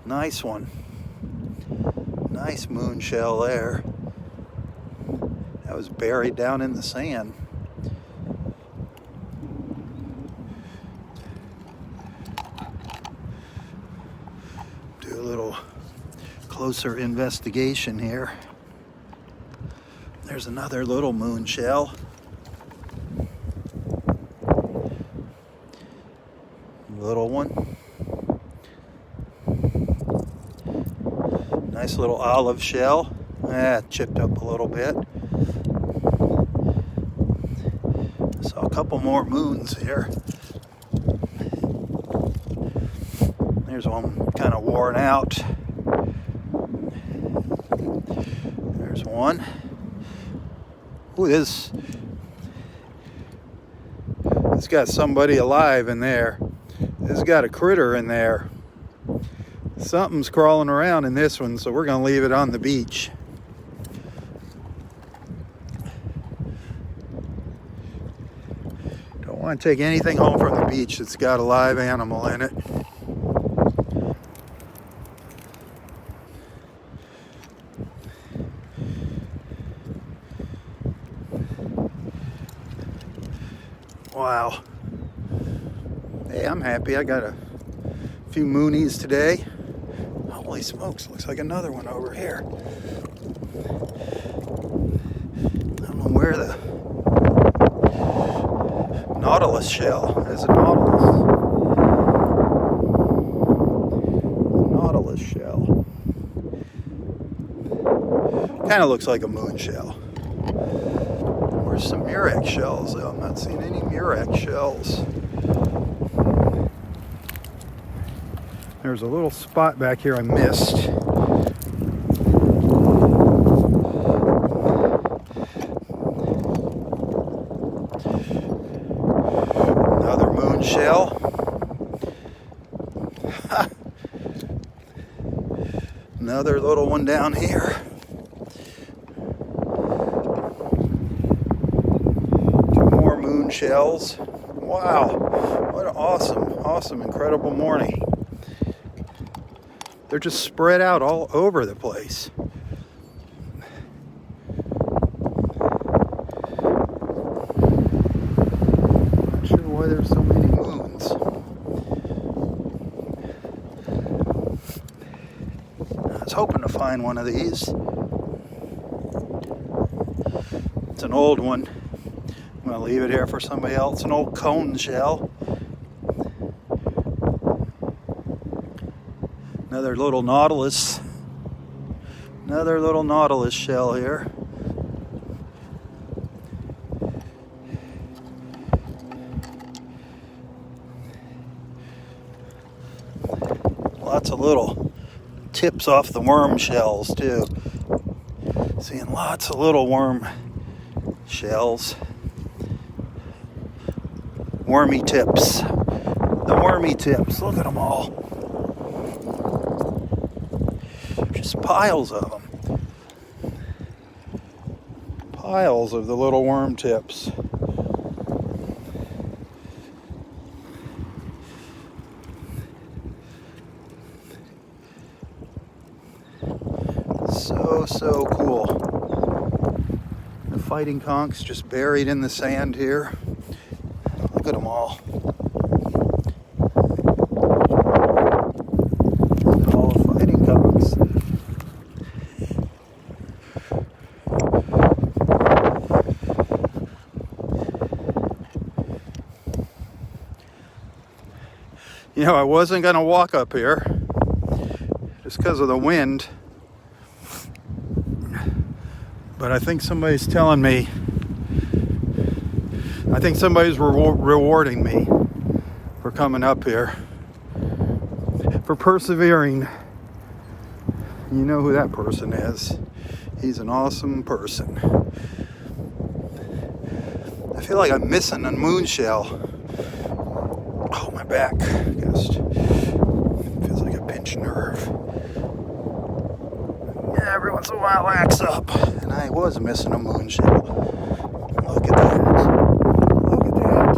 Nice one. Nice moon shell there. That was buried down in the sand. Do a little closer investigation here. There's another little moon shell. Little one. Nice little olive shell. Chipped up a little bit. Saw a couple more moons here. There's one kind of worn out. There's one. Ooh, this got somebody alive in there. This has got a critter in there. Something's crawling around in this one, so we're going to leave it on the beach. Don't want to take anything home from the beach that's got a live animal in it. Wow. Hey, I'm happy. I got a few moonies today. Oh, Holy smokes, looks like another one over here. I don't know where the Nautilus shell. There's a Nautilus shell. Kind of looks like a moon shell. There's some Murex shells though. I'm not seeing any Murex shells. There's a little spot back here I missed. Another moon shell. Another little one down here. Two more moon shells. Wow, what an awesome, incredible morning. They're just spread out all over the place. Not sure why there's so many moons. I was hoping to find one of these. It's an old one. I'm going to leave it here for somebody else. An old cone shell. Another little Nautilus. Another little Nautilus shell here. Lots of little tips off the worm shells too. Seeing lots of little worm shells. Wormy tips. The wormy tips. Look at them all. Just piles of them. Piles of the little worm tips. So cool. The fighting conchs just buried in the sand here. Look at them all. All the fighting conchs. You know, I wasn't going to walk up here just because of the wind. But I think somebody's telling me, I think somebody's rewarding me for coming up here, for persevering. You know who that person is. He's an awesome person. I feel like I'm missing a moon shell. Oh, my back just feels like a pinched nerve. Every once in a while it acts up. And I was missing a moon shell. Look at that. Look at that.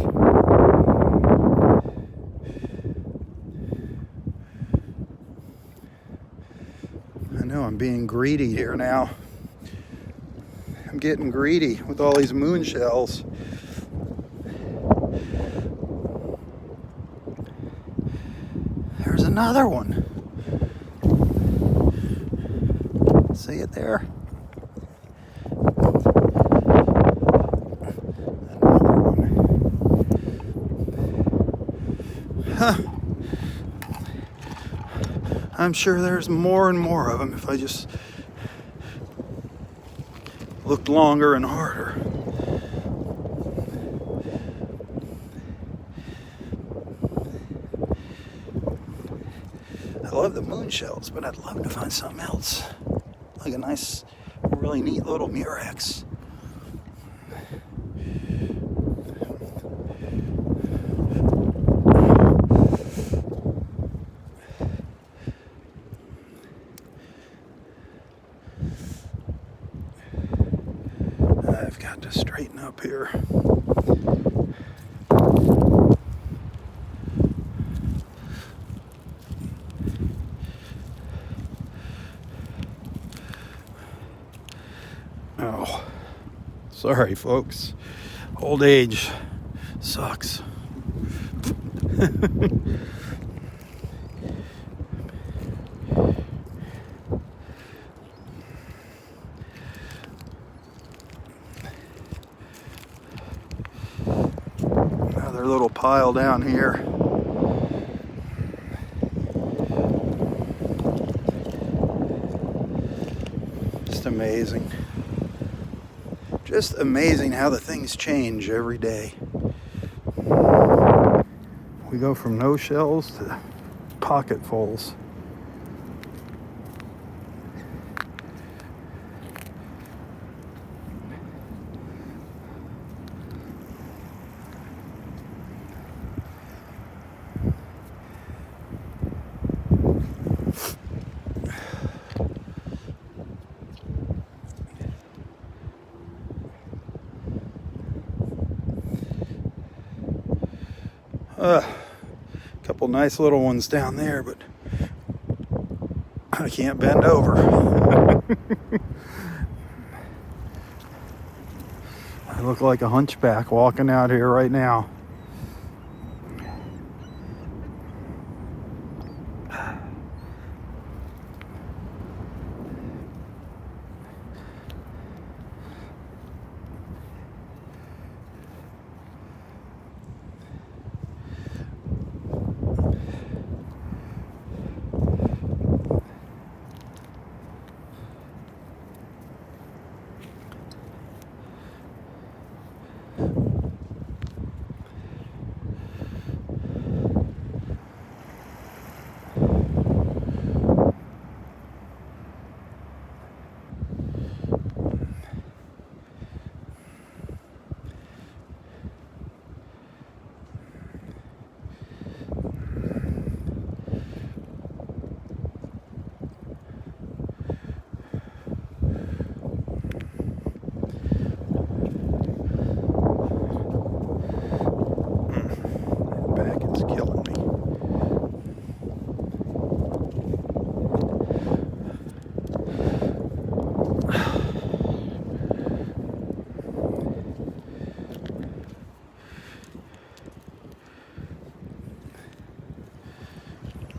I know I'm being greedy here now. I'm getting greedy with all these moon shells. There's another one. See it there? Another one. Huh. I'm sure there's more and more of them if I just looked longer and harder. I love the moon shells, but I'd love to find something else. Like a nice, really neat little Murex. I've got to straighten up here. Oh, sorry folks. Old age sucks. little pile down here. Just amazing. Just amazing how the things change every day. We go from no shells to pocketfuls. Couple nice little ones down there, but I can't bend over. I look like a hunchback walking out here right now.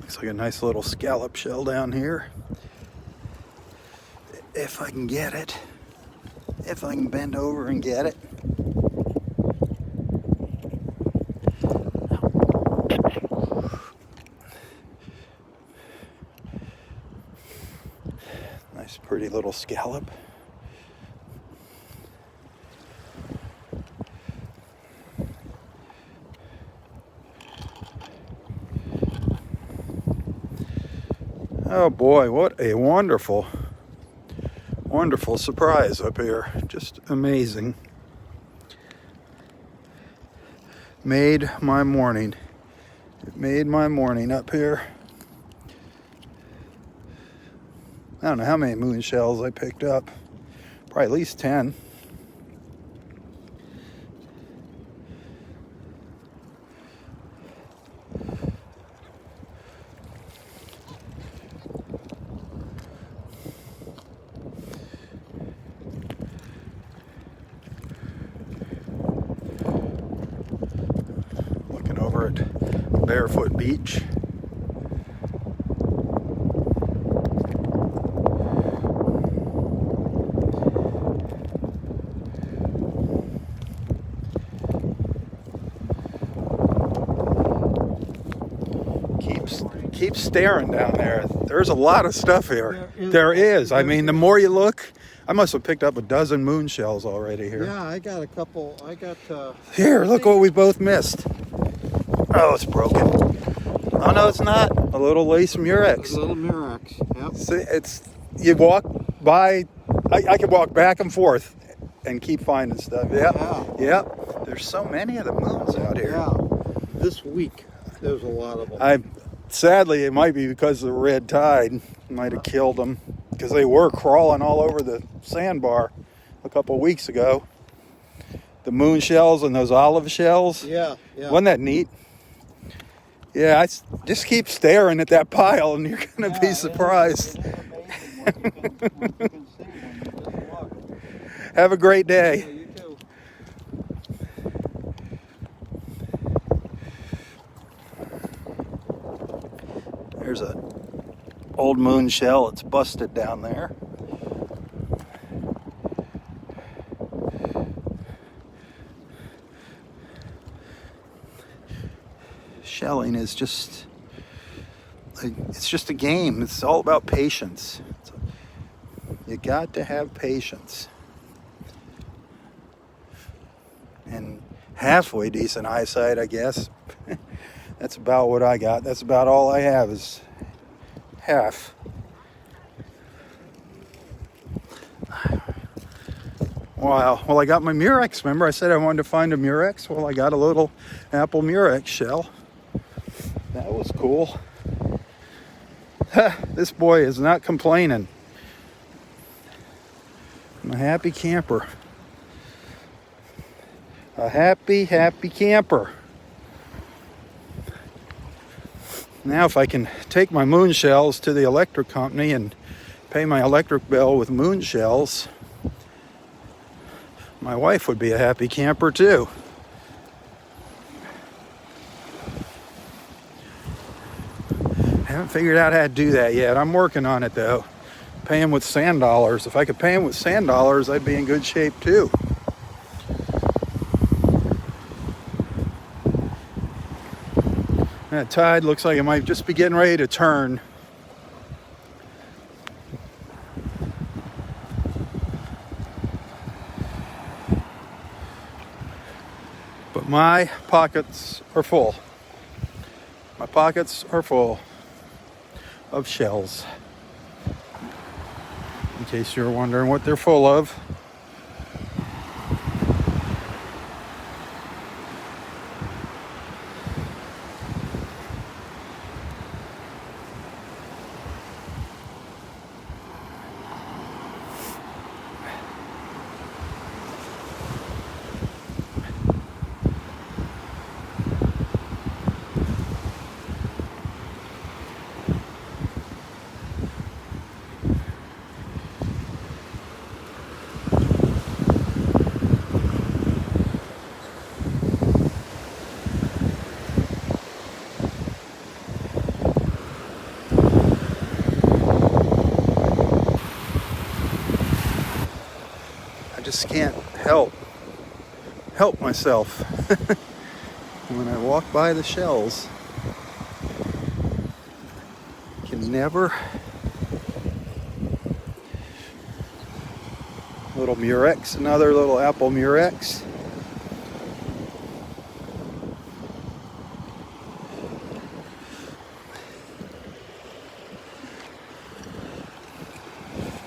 Looks like a nice little scallop shell down here. If I can get it. If I can bend over and get it. Nice pretty little scallop. Oh boy, what a wonderful, wonderful surprise up here. Just amazing. Made my morning. It made my morning up here. I don't know how many moon shells I picked up. Probably at least 10. Over at Barefoot Beach. Keep staring down there. There's a lot of stuff here. There is. I mean, the more you look, I must have picked up a dozen moon shells already here. Yeah, I got a couple. Here, look what we both missed. Oh, it's broken. Oh, no, it's not. A little lace murex. A little murex, yep. See, you walk by, I could walk back and forth and keep finding stuff. Yep. Yep. There's so many of the moons out here. Yeah. This week, there's a lot of them. Sadly, it might be because of the red tide. Might have killed them because they were crawling all over the sandbar a couple weeks ago. The moon shells and those olive shells. Yeah. Wasn't that neat? Yeah, I just keep staring at that pile and you're going to be surprised. Have a great day. Yeah, you too. There's a old moon shell. It's busted down there. shelling is just, it's just a game. It's all about patience. You got to have patience. And halfway decent eyesight, I guess. That's about what I got. That's about all I have is half. Wow. Well, I got my Murex. Remember I said I wanted to find a Murex? Well, I got a little apple Murex shell. That was cool. This boy is not complaining. I'm a happy camper. A happy, happy camper. Now if I can take my moon shells to the electric company and pay my electric bill with moon shells, my wife would be a happy camper too. I haven't figured out how to do that yet. I'm working on it though. Pay him with sand dollars. If I could pay him with sand dollars, I'd be in good shape too. That tide looks like it might just be getting ready to turn. But my pockets are full. My pockets are full of shells. In case you're wondering what they're full of. Just can't help myself when I walk by the shells. Can never. Little Murex, another little apple Murex.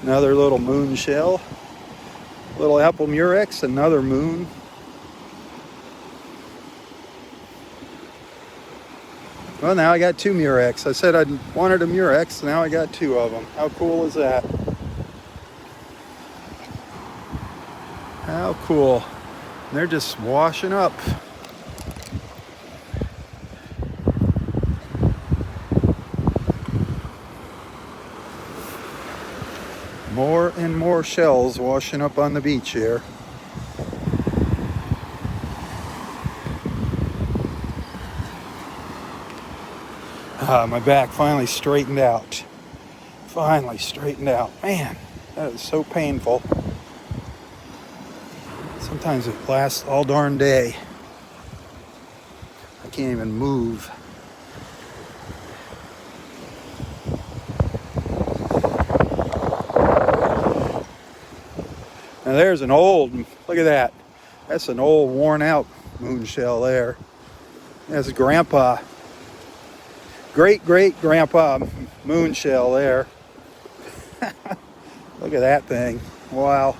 Another little moon shell. Little apple Murex, another moon. Well, now I got two Murex. I said I wanted a Murex, now I got two of them. How cool is that? How cool. And they're just washing up. More and more shells washing up on the beach here. My back finally straightened out. Finally straightened out. Man, that is so painful. Sometimes it lasts all darn day. I can't even move. Now there's an old, look at that. That's an old worn out moon shell there. That's Grandpa. Great grandpa moon shell there. Look at that thing. Wow.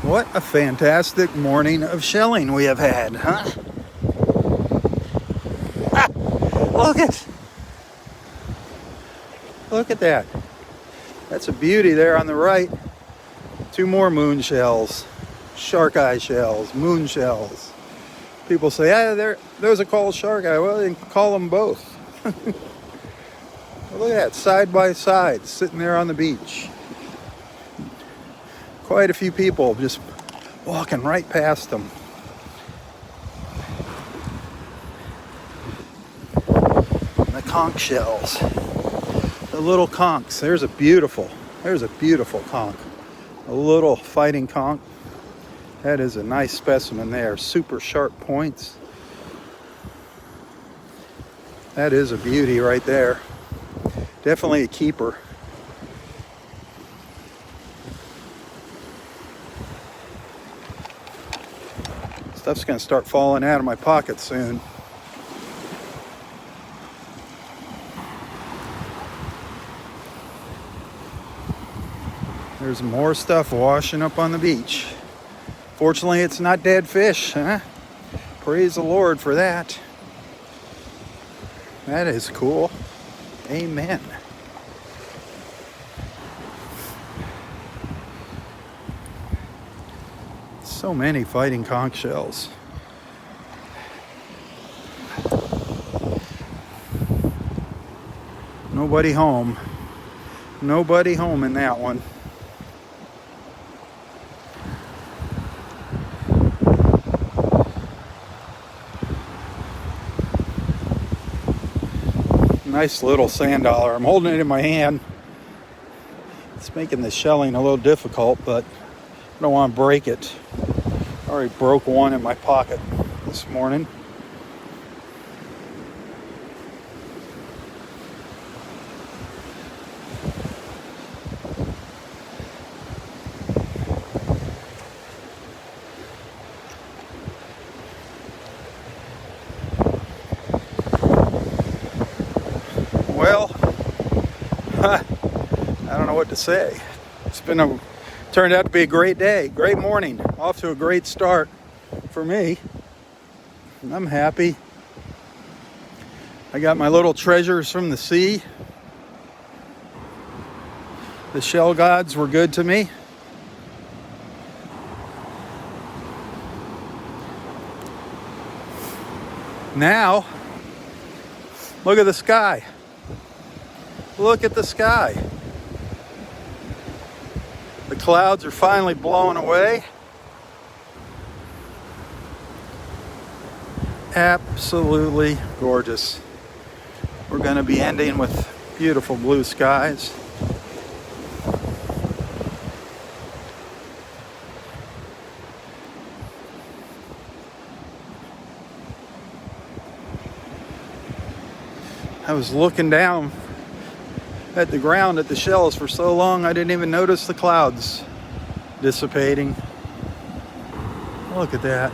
What a fantastic morning of shelling we have had, huh? Look at that. That's a beauty there on the right. Two more moon shells, shark eye shells, moon shells. People say, those are called shark eye. Well, they can call them both. Look at that, side by side, sitting there on the beach. Quite a few people just walking right past them. conch shells. The little conchs. There's a beautiful conch. A little fighting conch. That is a nice specimen there. Super sharp points. That is a beauty right there. Definitely a keeper. Stuff's gonna start falling out of my pocket soon. There's more stuff washing up on the beach. Fortunately, it's not dead fish, huh? Praise the Lord for that. That is cool. Amen. So many fighting conch shells. Nobody home. Nobody home in that one. Nice little sand dollar. I'm holding it in my hand. It's making the shelling a little difficult, but I don't want to break it. I already broke one in my pocket this morning. Well, I don't know what to say. It's turned out to be a great day, great morning, off to a great start for me. I'm happy. I got my little treasures from the sea. The shell gods were good to me. Now, look at the sky. Look at the sky. The clouds are finally blowing away. Absolutely gorgeous. We're going to be ending with beautiful blue skies. I was looking down at the ground at the shells for so long I didn't even notice the clouds dissipating. Look at that.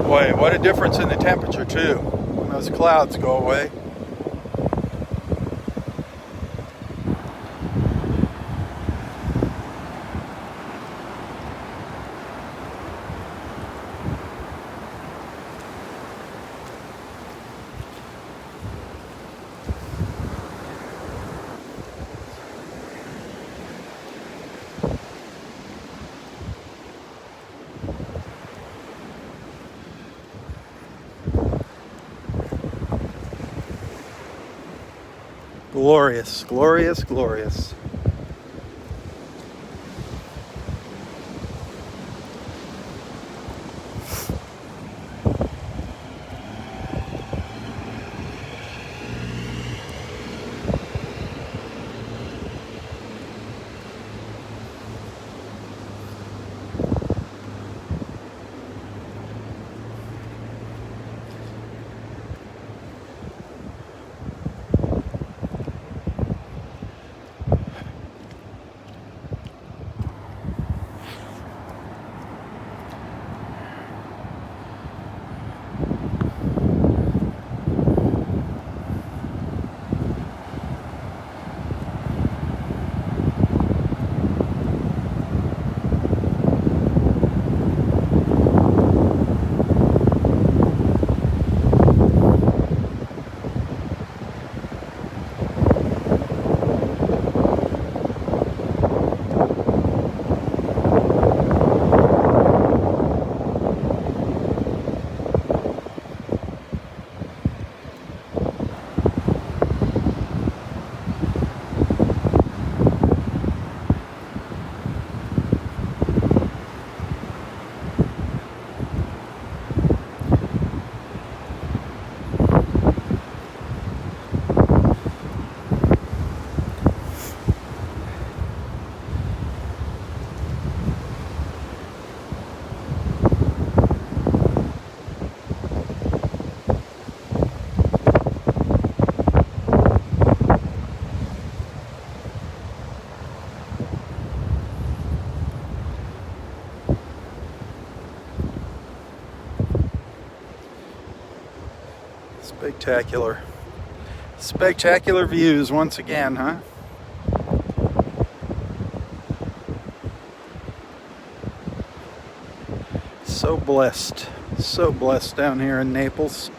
Boy, what a difference in the temperature too when those clouds go away. Glorious, glorious, glorious. Spectacular. Spectacular views once again, huh? So blessed. So blessed down here in Naples.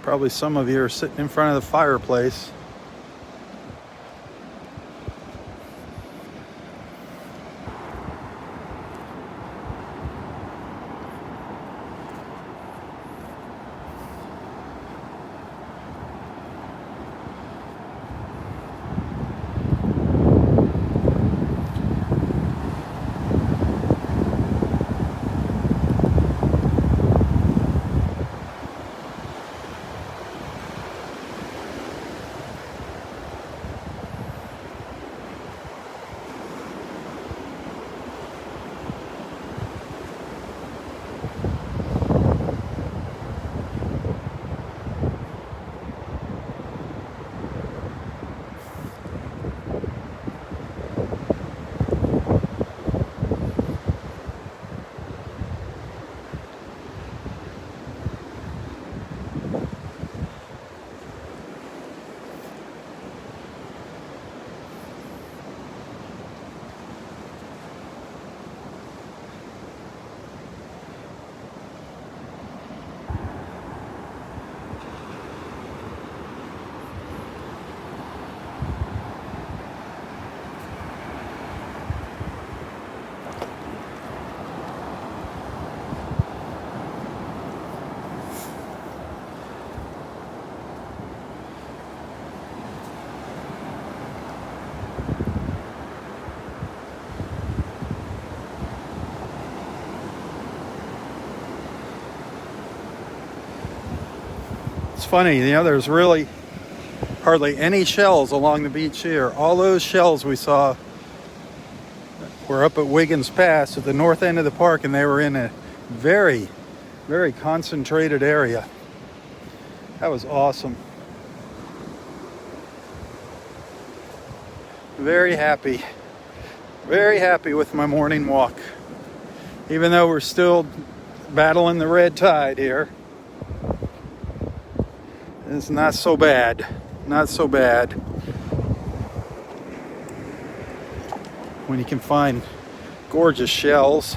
Probably some of you are sitting in front of the fireplace. It's funny, there's really hardly any shells along the beach here. All those shells we saw were up at Wiggins Pass at the north end of the park, and they were in a very, very concentrated area. That was awesome. Very happy with my morning walk. Even though we're still battling the red tide here. It's not so bad. Not so bad. When you can find gorgeous shells.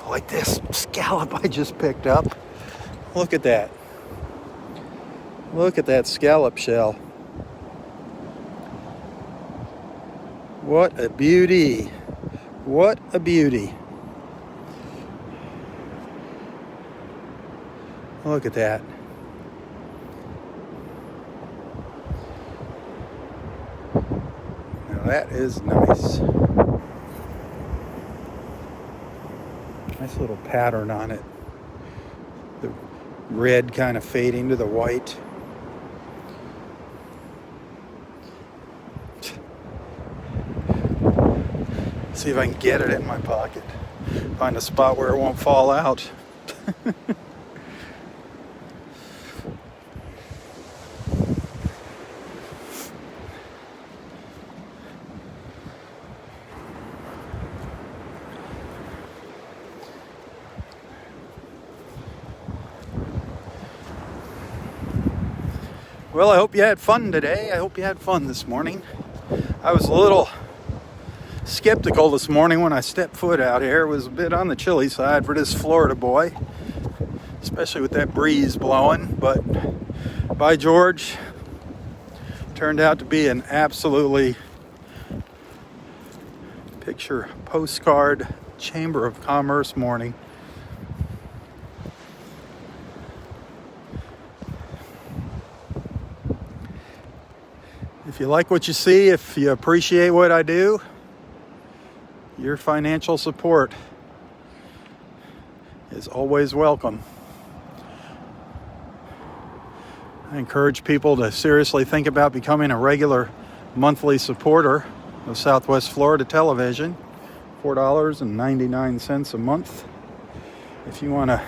Like this scallop I just picked up. Look at that. Look at that scallop shell. What a beauty. What a beauty. Look at that. Now that is nice. Nice little pattern on it. The red kind of fading to the white. See if I can get it in my pocket. Find a spot where it won't fall out. Well, I hope you had fun today. I hope you had fun this morning. I was a little skeptical this morning when I stepped foot out here. It was a bit on the chilly side for this Florida boy, especially with that breeze blowing. But by George, turned out to be an absolutely picture postcard Chamber of Commerce morning. If you like what you see, if you appreciate what I do, your financial support is always welcome. I encourage people to seriously think about becoming a regular monthly supporter of Southwest Florida Television, $4.99 a month. If you want to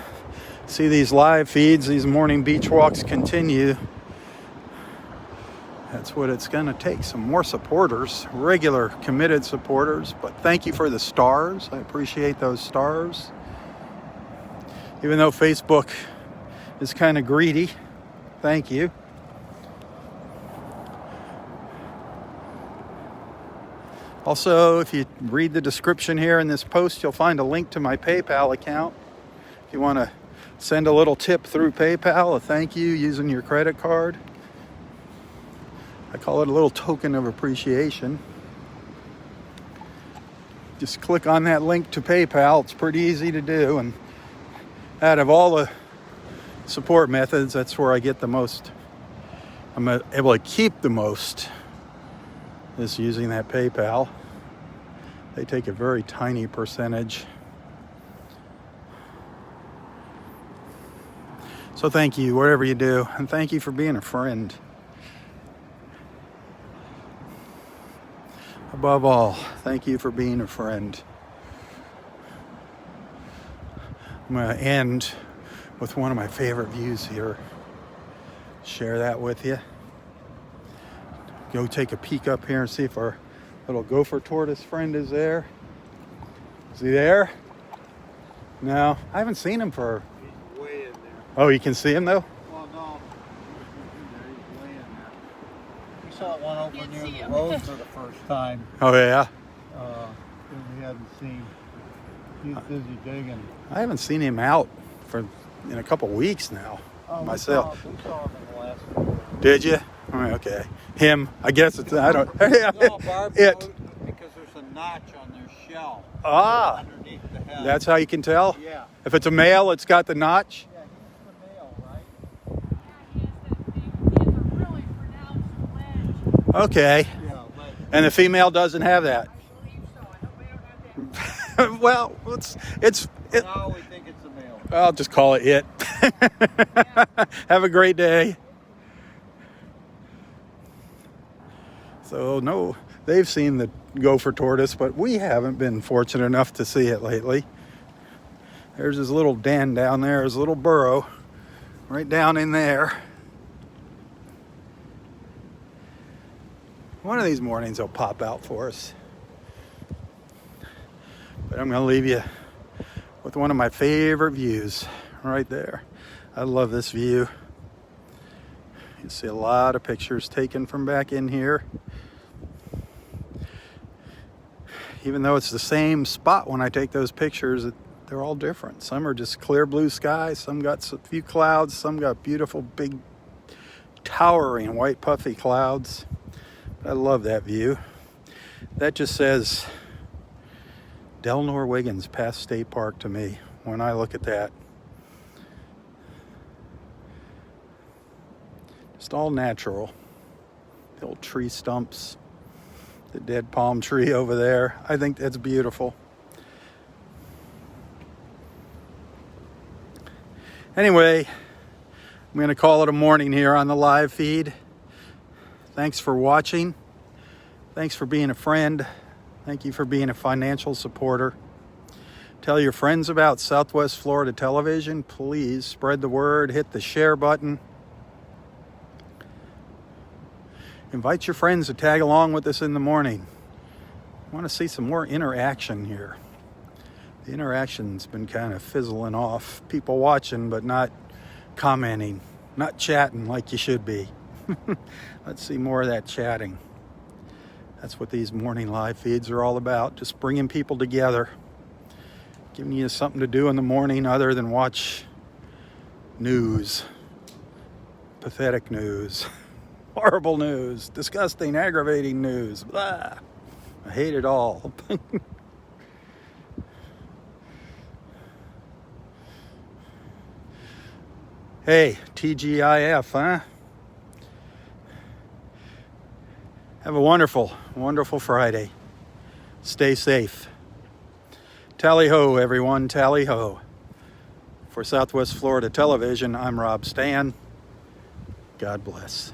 see these live feeds, these morning beach walks continue That's what it's going to take. Some more supporters, regular committed supporters. But thank you for the stars. I appreciate those stars. Even though Facebook is kind of greedy, thank you. Also, if you read the description here in this post, you'll find a link to my PayPal account. If you want to send a little tip through PayPal, a thank you using your credit card. I call it a little token of appreciation. Just click on that link to PayPal. It's pretty easy to do. And out of all the support methods, that's where I get the most. I'm able to keep the most is using that PayPal. They take a very tiny percentage. So thank you, whatever you do, and thank you for being a friend. Above all, thank you for being a friend. I'm going to end with one of my favorite views here. Share that with you. Go take a peek up here and see if our little gopher tortoise friend is there. Is he there? No, I haven't seen him for... He's way in there. Oh, you can see him though? Well, no. He's way in there. We saw one over near the road for the first time. Oh yeah? That we hadn't seen. He's busy digging. I haven't seen him out in a couple weeks now, myself. We saw him in the last. Did you? Oh, okay. Him. I guess it's. I don't. No, Barb It. knows because there's a notch on their shell. Ah. Underneath the head. That's how you can tell. Yeah. If it's a male, it's got the notch. Yeah, he's the male, right? He has a really pronounced wedge. Okay. Yeah, but And the female doesn't have that. I believe so. I hope we don't have that. Well, it's. now we think it's a male. I'll just call it it. Have a great day. So, no, they've seen the gopher tortoise, but we haven't been fortunate enough to see it lately. There's his little den down there, his little burrow, right down in there. One of these mornings he'll pop out for us. But I'm going to leave you with one of my favorite views right there. I love this view. You see a lot of pictures taken from back in here. Even though it's the same spot when I take those pictures, they're all different. Some are just clear blue sky, some got a few clouds, some got beautiful big towering white puffy clouds. I love that view. That just says Delnor-Wiggins past State Park to me when I look at that. Just all natural. The old tree stumps, the dead palm tree over there. I think that's beautiful. Anyway, I'm going to call it a morning here on the live feed. Thanks for watching. Thanks for being a friend. Thank you for being a financial supporter. Tell your friends about Southwest Florida Television. Please spread the word. Hit the share button. Invite your friends to tag along with us in the morning. I want to see some more interaction here. The interaction's been kind of fizzling off. People watching but not commenting, not chatting like you should be. Let's see more of that chatting. That's what these morning live feeds are all about. Just bringing people together. Giving you something to do in the morning other than watch news. Pathetic news. Horrible news, disgusting, aggravating news. Blah. I hate it all. Hey, TGIF, huh? Have a wonderful, wonderful Friday. Stay safe. Tally ho, everyone, tally ho. For Southwest Florida Television, I'm Robb Stan. God bless.